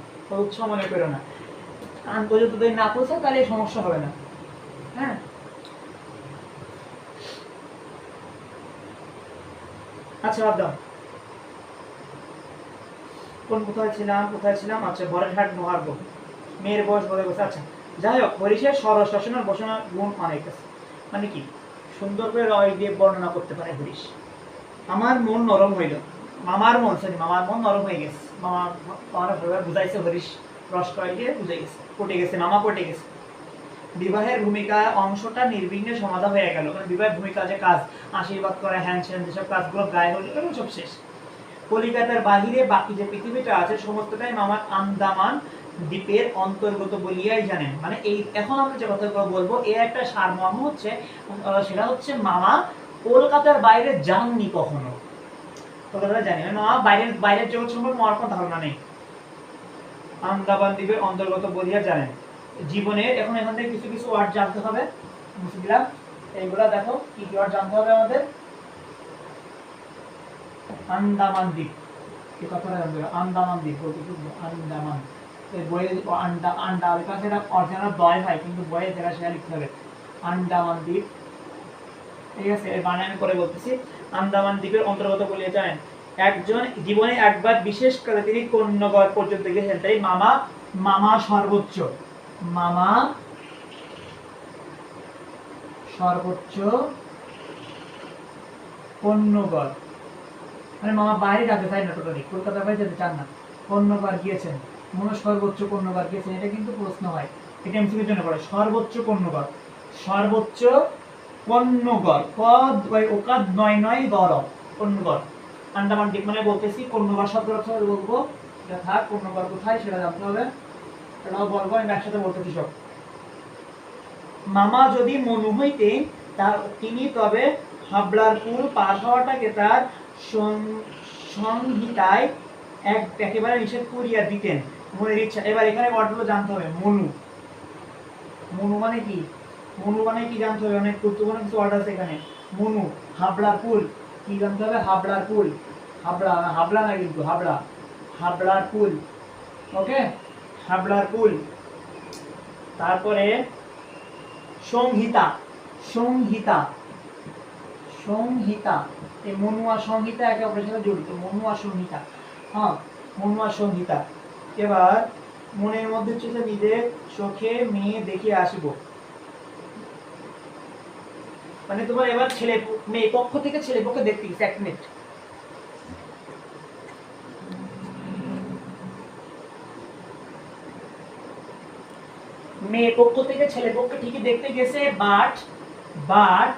A: উৎসাহ মনে করো না, কান পর্যন্ত যদি না পৌঁছায় তাহলে সমস্যা হবে না। হ্যাঁ, আচ্ছা বাদ দাও, কোথায় ছিলাম, আচ্ছা বরেরহাট নোহার গো, মেয়ের বয়স বলে গেছে। আচ্ছা যাই হোক, হরিষের সরস রসনার বসনার গুণ অনেক আছে। মানে কি, সুন্দর করে রয় দিয়ে বর্ণনা করতে পারে হরিষ। আমার মন নরম হইল, মামার মন নরম হয়ে গেছে। মামার বুঝাইছে হরিষ, রস কয় দিয়ে বুঝে গেছে, পটে গেছে, মামা পটে গেছে। বিবাহের ভূমিকা অংশটা নির্বিঘ্নে সমাধা হয়ে গেল। মানে বিবাহের ভূমিকা যে কাজ, আশীর্বাদ করা, হ্যান্ড স্যান্ড যেসব কাজগুলো গায়ে হলো, এগুলো সব শেষ। কলিকাতার বাহিরে বাকি যে পৃথিবীটা আছে সমস্তটাই মামার আন্দামান দ্বীপের অন্তর্গত বলিয়াই জানেন। মানে এই এখন আমরা যে কথাগুলো বলবো এর একটা সারমর্ম হচ্ছে, সেটা হচ্ছে মামা কলকাতার বাইরে যাননি কখনো, কলকাতা জানি না, মামা বাইরের জগৎ সম্পর্কে আমার কোনো ধারণা নেই। আন্দামান দ্বীপের অন্তর্গত বলিয়া জানেন। জীবনের এখন এখান থেকে কিছু কিছু ওয়ার্ড জানতে হবে, বুঝে দিলাম। এইগুলা দেখো কি কি ওয়ার্ড জানতে হবে আমাদের। আন্দামান দ্বীপ, এই কথাটা জানতে হবে। আন্দামান দ্বীপ বলতে কি, আন্দামান এই বইয়ে আন্ডা লেখা আছে, এটা অরিজিনাল দয় হয়, কিন্তু বইয়ে যেটা সেটা লিখতে হবে আন্দামান দ্বীপ। ঠিক আছে, এর মানে আমি করে বলতেছি। আন্দামান দ্বীপের অন্তর্গত বলিয়া জানেন। একজন জীবনে একবার বিশেষ করে তিনি কন্যাগর পর্যন্ত গিয়েছেন, তাই মামা সর্বোচ্চ, মামা সর্বোচ্চ কন্যাগর, মানে মামা বাইরে যেতে চাই না, টোটালি কলকাতার বাইরে যেতে চান না, কন্যাগর গিয়েছেন, মনে সর্বোচ্চ কন্যাগর গিয়েছেন। এটা কিন্তু প্রশ্ন হয়, এটা এমসিকিউর জন্য পড়ে। সর্বোচ্চ কন্যাগর, সর্বোচ্চ কন্যাগর, পদ ওই ওকাদ নয় নয় গর, কন্যাগর। আন্দামান দ্বীপ মানে বলতেছি, কন্যাগর শব্দের অর্থ বলবো, এটা থাক, কন্যাগর কোথায় সেটা জানতে হবে, এটাও বলবো, আমি একসাথে বলতেছি সব। মামা যদি মনু হইতে তিনি তবে হাবলার পুল পার হওয়াটাকে তার সংহিতায় একেবারে নিষেধ করিয়া দিতেন মনের ইচ্ছা। এবার এখানে ওয়ার্ডগুলো জানতে হবে। মনু, মনু মানে কি, মনু মানে কি জানতে হবে, অনেক গুরুত্বপূর্ণ কিছু ওয়ার্ড আছে এখানে। মনু, হাবলার পুল, কি জানতে হবে, হাবলার পুল, হাবলা না কিন্তু হাবলার পুল, ওকে, হাবলার পুল। তারপরে সংহিতা, এই মনুয়া সংহিতা একে অপরের সাথে জড়িত, মনুয়া সংহিতা। হ্যাঁ, মনুয়া সংহিতা। এবার মনের মধ্যে হচ্ছে নিজের চোখে মেয়ে দেখে আসব, মানে তোমার এবার ছেলে মেয়ে পক্ষ থেকে ছেলে পক্ষে দেখতে গেছে। এক মিনিট, মেয়ে পক্ষ থেকে ছেলে পক্ষে ঠিকই দেখতে গেছে, বাট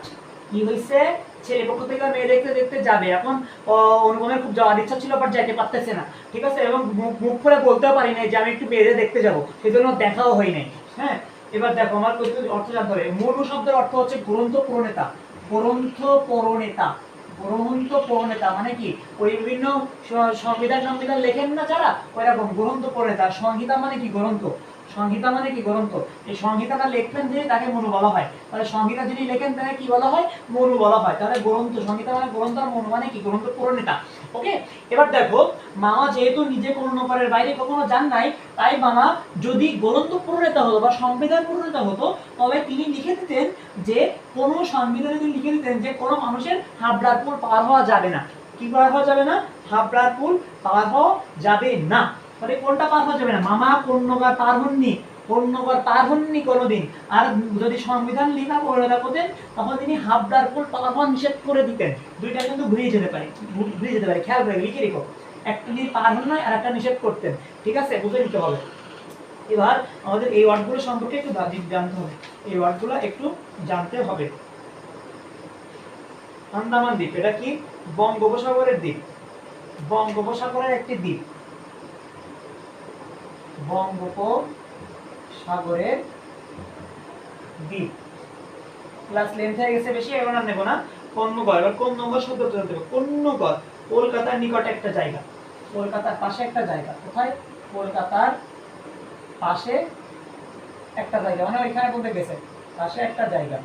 A: কি হয়েছে, ছেলে পক্ষ থেকে মেয়ে দেখতে দেখতে যাবে। এখন অনুপমের খুব যাওয়ার ইচ্ছা ছিল, বাট যাইতে পারতেছে না, ঠিক আছে, এবং মুখ করে বলতেও পারি নাই যে আমি একটু মেয়েদের দেখতে যাবো, সেই জন্য দেখাও হয় নাই। হ্যাঁ, এবার দেখো আমার অর্থ জানতে হবে। মনু শব্দের অর্থ হচ্ছে গ্রন্থ প্রণেতা, গ্রন্থ প্রণেতা মানে কি, ওই বিভিন্ন সংবিধান লেখেন না যারা, ওইরকম গ্রন্থ প্রণেতা। সংহিতা মানে কি, গ্রন্থ, এই সংহিতাটা লেখেন যিনি তাকে মনু বলা হয়। তাহলে সংহিতা যিনি লেখেন তাকে কি বলা হয়, মনু বলা হয়। তাহলে গ্রন্থ, সংহিতা মানে গ্রন্থ, আর মনু মানে কি, গ্রন্থ প্রণেতা। ওকে, এবার দেখো মামা যেহেতু নিজে কোনো নগরের বাইরে কখনো যান নাই, তাই মামা যদি গ্রন্থ প্রণেতা হতো বা সংবিধান প্রণেতা হতো, তবে তিনি লিখে দিতেন যে কোনো সংবিধানে তিনি লিখে দিতেন যে কোনো মানুষের হাবড়ার পুল পার হওয়া যাবে না। কি পার হওয়া যাবে না, হাবড়ার পুল পার হওয়া যাবে না। তাহলে কোনটা পার হওয়া যাবে না, মামা কন্যাগর পার হননি কোনোদিন। আর যদি সংবিধান লিখা প্রণেতা করতেন তখন তিনি হাবড়ার পুল পার হওয়া নিষেধ করে দিতেন। দুইটা কিন্তু ঘুরিয়ে যেতে পারে, খেয়াল করে লিখে রেখো। একটা তিনি পার হন নয়, আর একটা নিষেধ করতেন, ঠিক আছে, বুঝে নিতে হবে। এবার আমাদের এই ওয়ার্ডগুলো সম্পর্কে একটু জানতে হবে, এই ওয়ার্ডগুলো একটু জানতে হবে। আন্দামান দ্বীপ, এটা কি, বঙ্গোপসাগরের দ্বীপ, বঙ্গোপসাগরের একটি দ্বীপ, বঙ্গোপসাগরের দ্বীপ। ক্লাস লেন্থ হয়ে গেছে বেশি, এবার আর নেব না। কন্যাগর, এবার কন্যাগর শব্দ জানতে হবে। কন্যাগর কলকাতার নিকটে একটা জায়গা, কলকাতার পাশে একটা জায়গা। কোথায়, কলকাতার পাশে একটা জায়গা, মানে ওইখানে বলতে গেছে পাশে একটা জায়গা।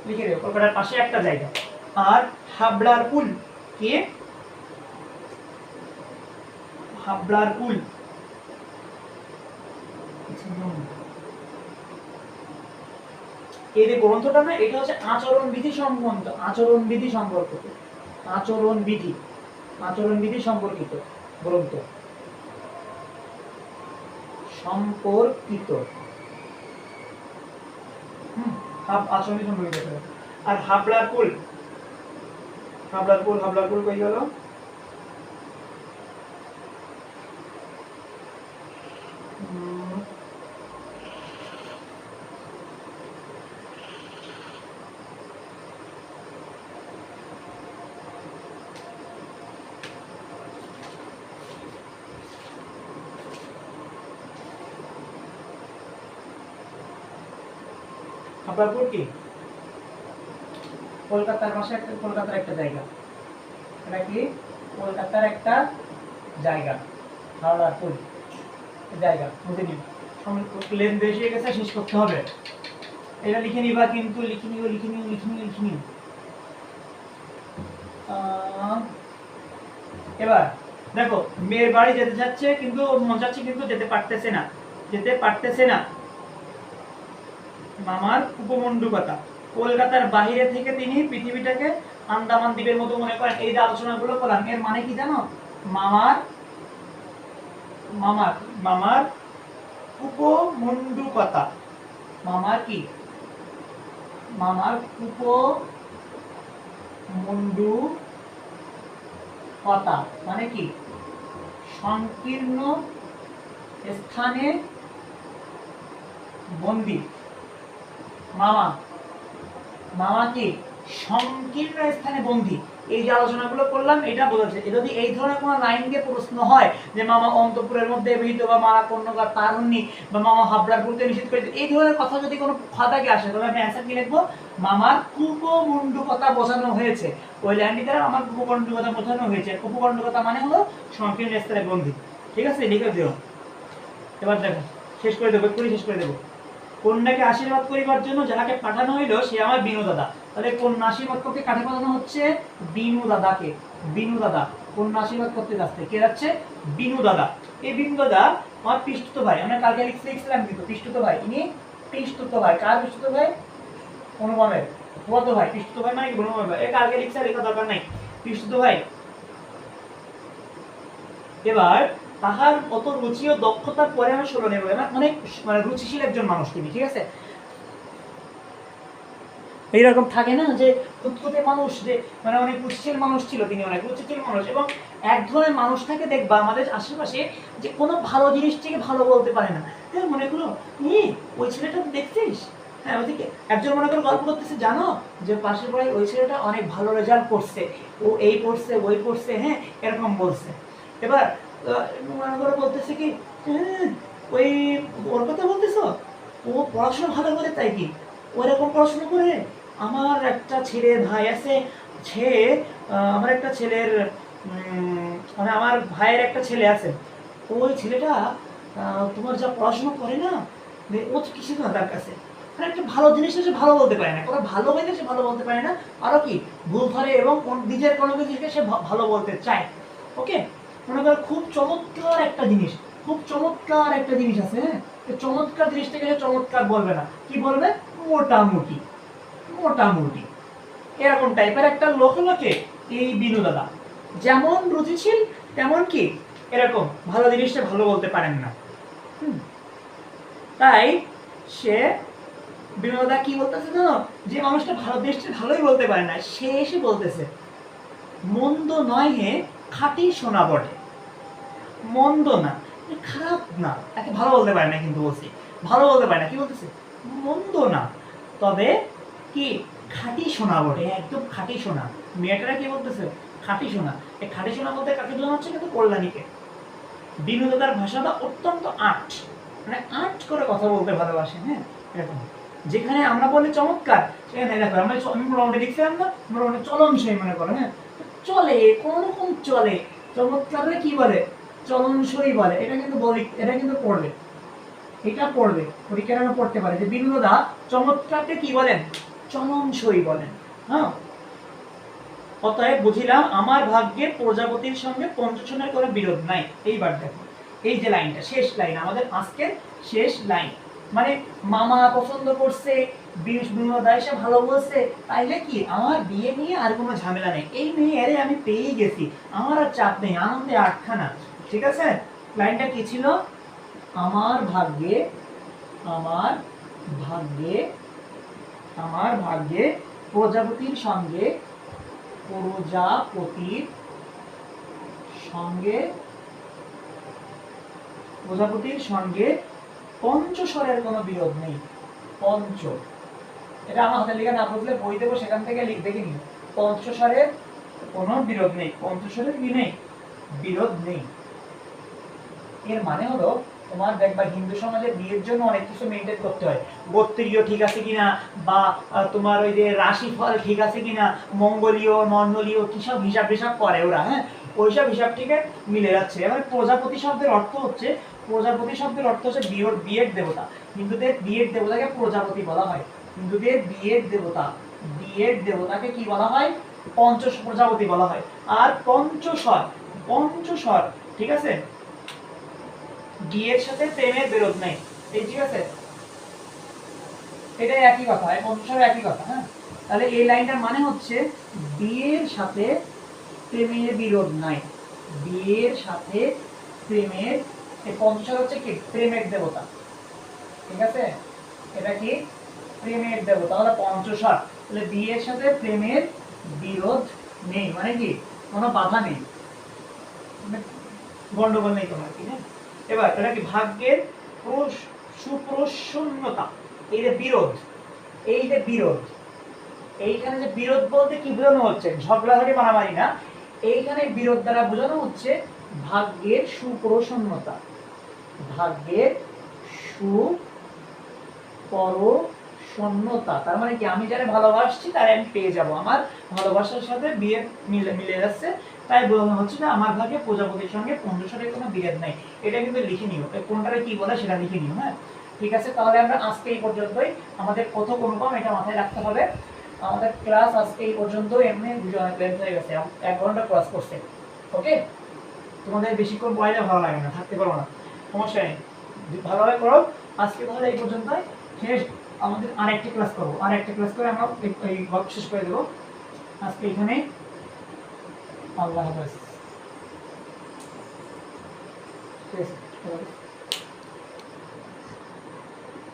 A: লিখে দেবো কলকাতার পাশে একটা জায়গা। আর হাবড়ার পুল কি? হাবড়ার পুল এই যে গ্রন্থটা না, এটা হচ্ছে আচরণ বিধি সম্বন্ধ, আচরণ বিধি সম্পর্কিত, আচরণ বিধি, আচরণ বিধি সম্পর্কিত গ্রন্থ, সম্পর্কিত আচরণ বিধি সম্পর্কিত। আর হাবড়ার পুল, হাবড়ার পুল, হাবড়ার পুল কই গেল? হাবড়াপুর কি? কলকাতার পাশে একটা, কলকাতার একটা জায়গা। এটা কি? কলকাতার একটা জায়গা, হাওড়াপুর জায়গা। বুঝে নিন, লেন বেশি হয়ে গেছে, শেষ করতে হবে। এটা লিখে নিবা কিন্তু, লিখে নিও, লিখে নিও, লিখে নিও, লিখে নিও। এবার দেখো, মেয়ের বাড়ি যেতে যাচ্ছে কিন্তু মন যাচ্ছে কিন্তু যেতে পারতেছে না, যেতে পারতেছে না। মামার উপমণ্ডুকতা, কলকাতার বাইরে থেকে তিনি পৃথিবীটাকে আন্দামান দ্বীপের মতো মনে করেন। এই যে আলোচনাগুলো করলাম, এর মানে কি জানো? মামার মামার মামার উপমণ্ডুকতা, মামার কি? মামার উপমণ্ডুকতা মানে কি? সংকীর্ণ স্থানে বন্দী। মামা, মামা কি? সংকীর্ণ স্থানে বন্দী। এই যে আলোচনাগুলো করলাম এটা বোঝাচ্ছে। যদি এই ধরনের কোনো লাইন দিয়ে প্রশ্ন হয় যে মামা অন্তঃপুরের মধ্যে বিহিত বা মারা কন্যকা তারুণ্যী বা মামা হাবড়ার পুলকে নিষেধ করে, এই ধরনের কথা যদি কোনো খাতাকে আসে তাহলে আমি অ্যান্সার কি লিখবো? মামার উপমণ্ডুকতা বোঝানো হয়েছে। ওই লাইনটি দ্বারা আমার উপমণ্ডুকতা বোঝানো হয়েছে। উপমণ্ডুকতা মানে হলো সংকীর্ণ স্থানে বন্দী। ঠিক আছে, লিখে দিও। এবার দেখো, শেষ করে দেবো, এক্ষুনি শেষ করে দেবো। কন্যাকে আশীর্বাদ করিবার জন্য যাহাকে পাঠানো হইল সে আমার বিনু দাদা। তাহলে কন্যা আশীর্বাদ করতে কাকে পাঠানো হচ্ছে? বিনু দাদাকে। বিনু দাদা কন্যা আশীর্বাদ করতে যাচ্ছে, কে যাচ্ছে? বিনু দাদা। এই বিনু দাদা আমার পিষ্টুত ভাই। আমরা কালকে লিখছিলাম কিন্তু পিষ্টুত ভাই, ইনি পিষ্টুত ভাই। কার পিষ্টুত ভাই? অনুপমের ফুফাতো ভাই। পিষ্টুত ভাই মানে কি? অনুপমের ভাই। কালকে লিখছে, লেখা দরকার নাই, পিষ্টুত ভাই। এবার তাহার অত রুচি ও দক্ষতার পরে আমি 16 নেব। মানে রুচিশীল একজন মানুষ তিনি। ঠিক আছে, এইরকম থাকে না যে খুঁতখুঁতে মানুষ, যে মানে অনেক রুচিশীল মানুষ ছিল তিনি, অনেক রুচিশীল মানুষ। এবং এক ধরনের মানুষ থাকে দেখবা আমাদের আশেপাশে, যে কোনো ভালো জিনিসটিকে ভালো বলতে পারে না। হ্যাঁ, মনে করো ওই ছেলেটা দেখছিস, হ্যাঁ ওদিকে একজন মনে করো গল্প করতেছে, জানো যে পাশের বাড়ি ওই ছেলেটা অনেক ভালো রেজাল্ট করছে, ও এই পড়ছে ওই পড়ছে, হ্যাঁ এরকম বলছে। এবার মনে করো বলতেছে কি, ওই ওর কথা বলতেছ, ও পড়াশোনা ভালো করে তাই কি? ওরকম পড়াশোনা করে? আমার একটা ছেলের ভাই আছে, সে আমার একটা ছেলের মানে আমার ভাইয়ের একটা ছেলে আছে, ওই ছেলেটা তোমার যা পড়াশোনা করে না, ও তো কিছু না তার কাছে। মানে একটা ভালো জিনিসটা সে ভালো বলতে পারে না, কোনো ভালো হইলে সে ভালো বলতে পারে না, আরো কি ভুল ধরে এবং নিজের কোনো কিছুকে সে ভালো বলতে চায়। ওকে, মনে করো খুব চমৎকার একটা জিনিস, খুব চমৎকার একটা জিনিস আছে, হ্যাঁ চমৎকার জিনিসটাকে সে চমৎকার বলবে না, কি বলবে? মোটামুটি, মোটামুটি। এরকম টাইপের একটা লোক হলো কে? এই বিনু দাদা। যেমন রুচিশীল তেমন কি এরকম ভালো জিনিসটা ভালো বলতে পারেন না। তাই সে বিনু দাদা কি বলতেছে জানো? যে মানুষটা ভালো জিনিসটা ভালোই বলতে পারে না, সে এসে বলতেছে মন্দ নয় হে খাঁটি সোনা বটে। মন্দ না, খারাপ না, তাকে ভালো বলতে পারে না, কিন্তু বলছি ভালো বলতে পারে না, কি বলতেছে? মন্দ না, তবে কি খাঁটি সোনা বটে, একদম খাঁটি সোনা। মেয়েটারা কি বলতেছে? খাঁটি সোনা। এই খাঁটি সোনা বলতে কাকে বোঝানো হচ্ছে? কিন্তু কল্যাণীকে। বিনু দাদার ভাষাটা অত্যন্ত আট, মানে আট করে কথা বলতে ভালোবাসে। হ্যাঁ এরকম, যেখানে আমরা বলি চমৎকার, সেখানে দেখো আমি মোটামুটি লিখছিলাম না, মোটামুটি চলনসই মনে করো, হ্যাঁ চলে, কোন রকম চলে। চমৎকারে কি বলে? চলনসই বলে। এটা কিন্তু বলি, এটা কিন্তু পড়বে, এটা পড়বে পরীক্ষার পড়তে পারে যে বিনু দাদা চমৎকারকে কি বলেন? চলনসই বলেন। হ্যাঁ, অতএব বুঝিলাম আমার ভাগ্যে প্রজাপতির সঙ্গে পঞ্চসনের কোনো বিরোধ নাই। এইবার দেখো এই যে লাইনটা, শেষ লাইন, আমাদের আজকের শেষ লাইন, মানে মামা পছন্দ করছে, বিনোদা এসে ভালো বলছে, তাইলে কি আমার বিয়ে নিয়ে আর কোনো ঝামেলা নেই, এই মেয়ে আমি পেয়েই গেছি, আমার আর চাপ নেই, আনন্দে আটখানা। ঠিক আছে, লাইনটা কি ছিল? আমার ভাগ্যে, আমার ভাগ্যে, আমার ভাগ্যে প্রজাপতির সঙ্গে, প্রজাপতির সঙ্গে, প্রজাপতির সঙ্গে পঞ্চস্বরের কোনো বিরোধ নেই। পঞ্চ, এটা আমার হাতে লেখা না বুঝলে বই দেবো, সেখান থেকে দেখে নিও। পঞ্চস্বরের কোনো বিরোধ নেই, পঞ্চস্বরের কি নেই? বিরোধ নেই। এর মানে হলো তোমার দেখবা হিন্দু সমাজে বিয়ের জন্য অনেক কিছু মেনটেন করতে হয়, গোত্রীয় ঠিক আছে কিনা, বা তোমার ওই যে রাশিফল ঠিক আছে কিনা, মঙ্গলীয় মণ্ডলীয় কিসব হিসাব হিসাব করে ওরা। হ্যাঁ, ওইসব হিসাব থেকে মিলে যাচ্ছে। এবার প্রজাপতি শব্দের অর্থ হচ্ছে, প্রজাপতি শব্দের অর্থ হচ্ছে বিয়ের দেবতা। হিন্দুদের বিয়ের দেবতাকে প্রজাপতি বলা হয়। হিন্দুদের বিয়ের দেবতা, বিয়ের দেবতাকে কি বলা হয়? প্রজাপতি বলা হয়। আর পঞ্চস্বর, পঞ্চস্বর ঠিক আছে, বিয়ের সাথে প্রেমের বিরোধ নেই। এই ঠিক আছে, এটা একই কথা, পঞ্চস্বর একই কথা। হ্যাঁ, তাহলে এই লাইনটার মানে হচ্ছে বিয়ের সাথে প্রেমের বিরোধ নাই, বিয়ের সাথে প্রেমের, এই পঞ্চস্বর হচ্ছে কি? প্রেমের দেবতা। ঠিক আছে, এটা কি? প্রেমের দেবতা হলো পঞ্চস্বর। তাহলে বিয়ের সাথে প্রেমের বিরোধ নেই, মানে কি? কোনো বাধা নেই, গন্ডগোল নেই তোমার কি। হ্যাঁ, এবার এটা কি? ভাগ্যের সুপ্রসন্নতা, এই যে বিরোধ, এই যে বিরোধ, এইখানে যে বিরোধ বলতে কি বোঝানো হচ্ছে? ঝগড়াঝাটি মারামারি না, এইখানে বিরোধ দ্বারা বোঝানো হচ্ছে ভাগ্যের সুপ্রসন্নতা, ভাগ্যের সুপ্রসন্নতা। তার মানে কি? আমি যারা ভালোবাসছি তারা আমি পেয়ে যাব, আমার ভালোবাসার সাথে বিয়ে মিলে যাচ্ছে, তাই বোঝানো হচ্ছে যে আমার ভাগ্যে প্রজাপতির সঙ্গে পঞ্চস্বরের কোনো বিরোধ নাই। এটা কিন্তু লিখে নিও, কোনটারে কি বলে সেটা লিখে নিও। হ্যাঁ, ঠিক আছে, তাহলে আমরা আজকে এই পর্যন্তই। আমাদের কথক অনুপম এটা মাথায় রাখতে হবে। আমাদের ক্লাস আজকে এই পর্যন্ত, এমনি ভিডিও অনেক লেন্থ হয়ে গেছে, 1 ঘন্টা ক্লাস করছে। ওকে, তোমাদের বেশিক্ষণ পড়াইলে ভালো লাগে না, থাকতে পারো না, সমস্যা নেই, ভালোভাবে করো। আজকে তাহলে এই পর্যন্তই শেষ। আমাদের আরেকটি ক্লাস করবো, আরেকটা ক্লাস করে আমরা এই গল্প শেষ করে দেবো। আজকে এখানে, আল্লাহ হাফেজ।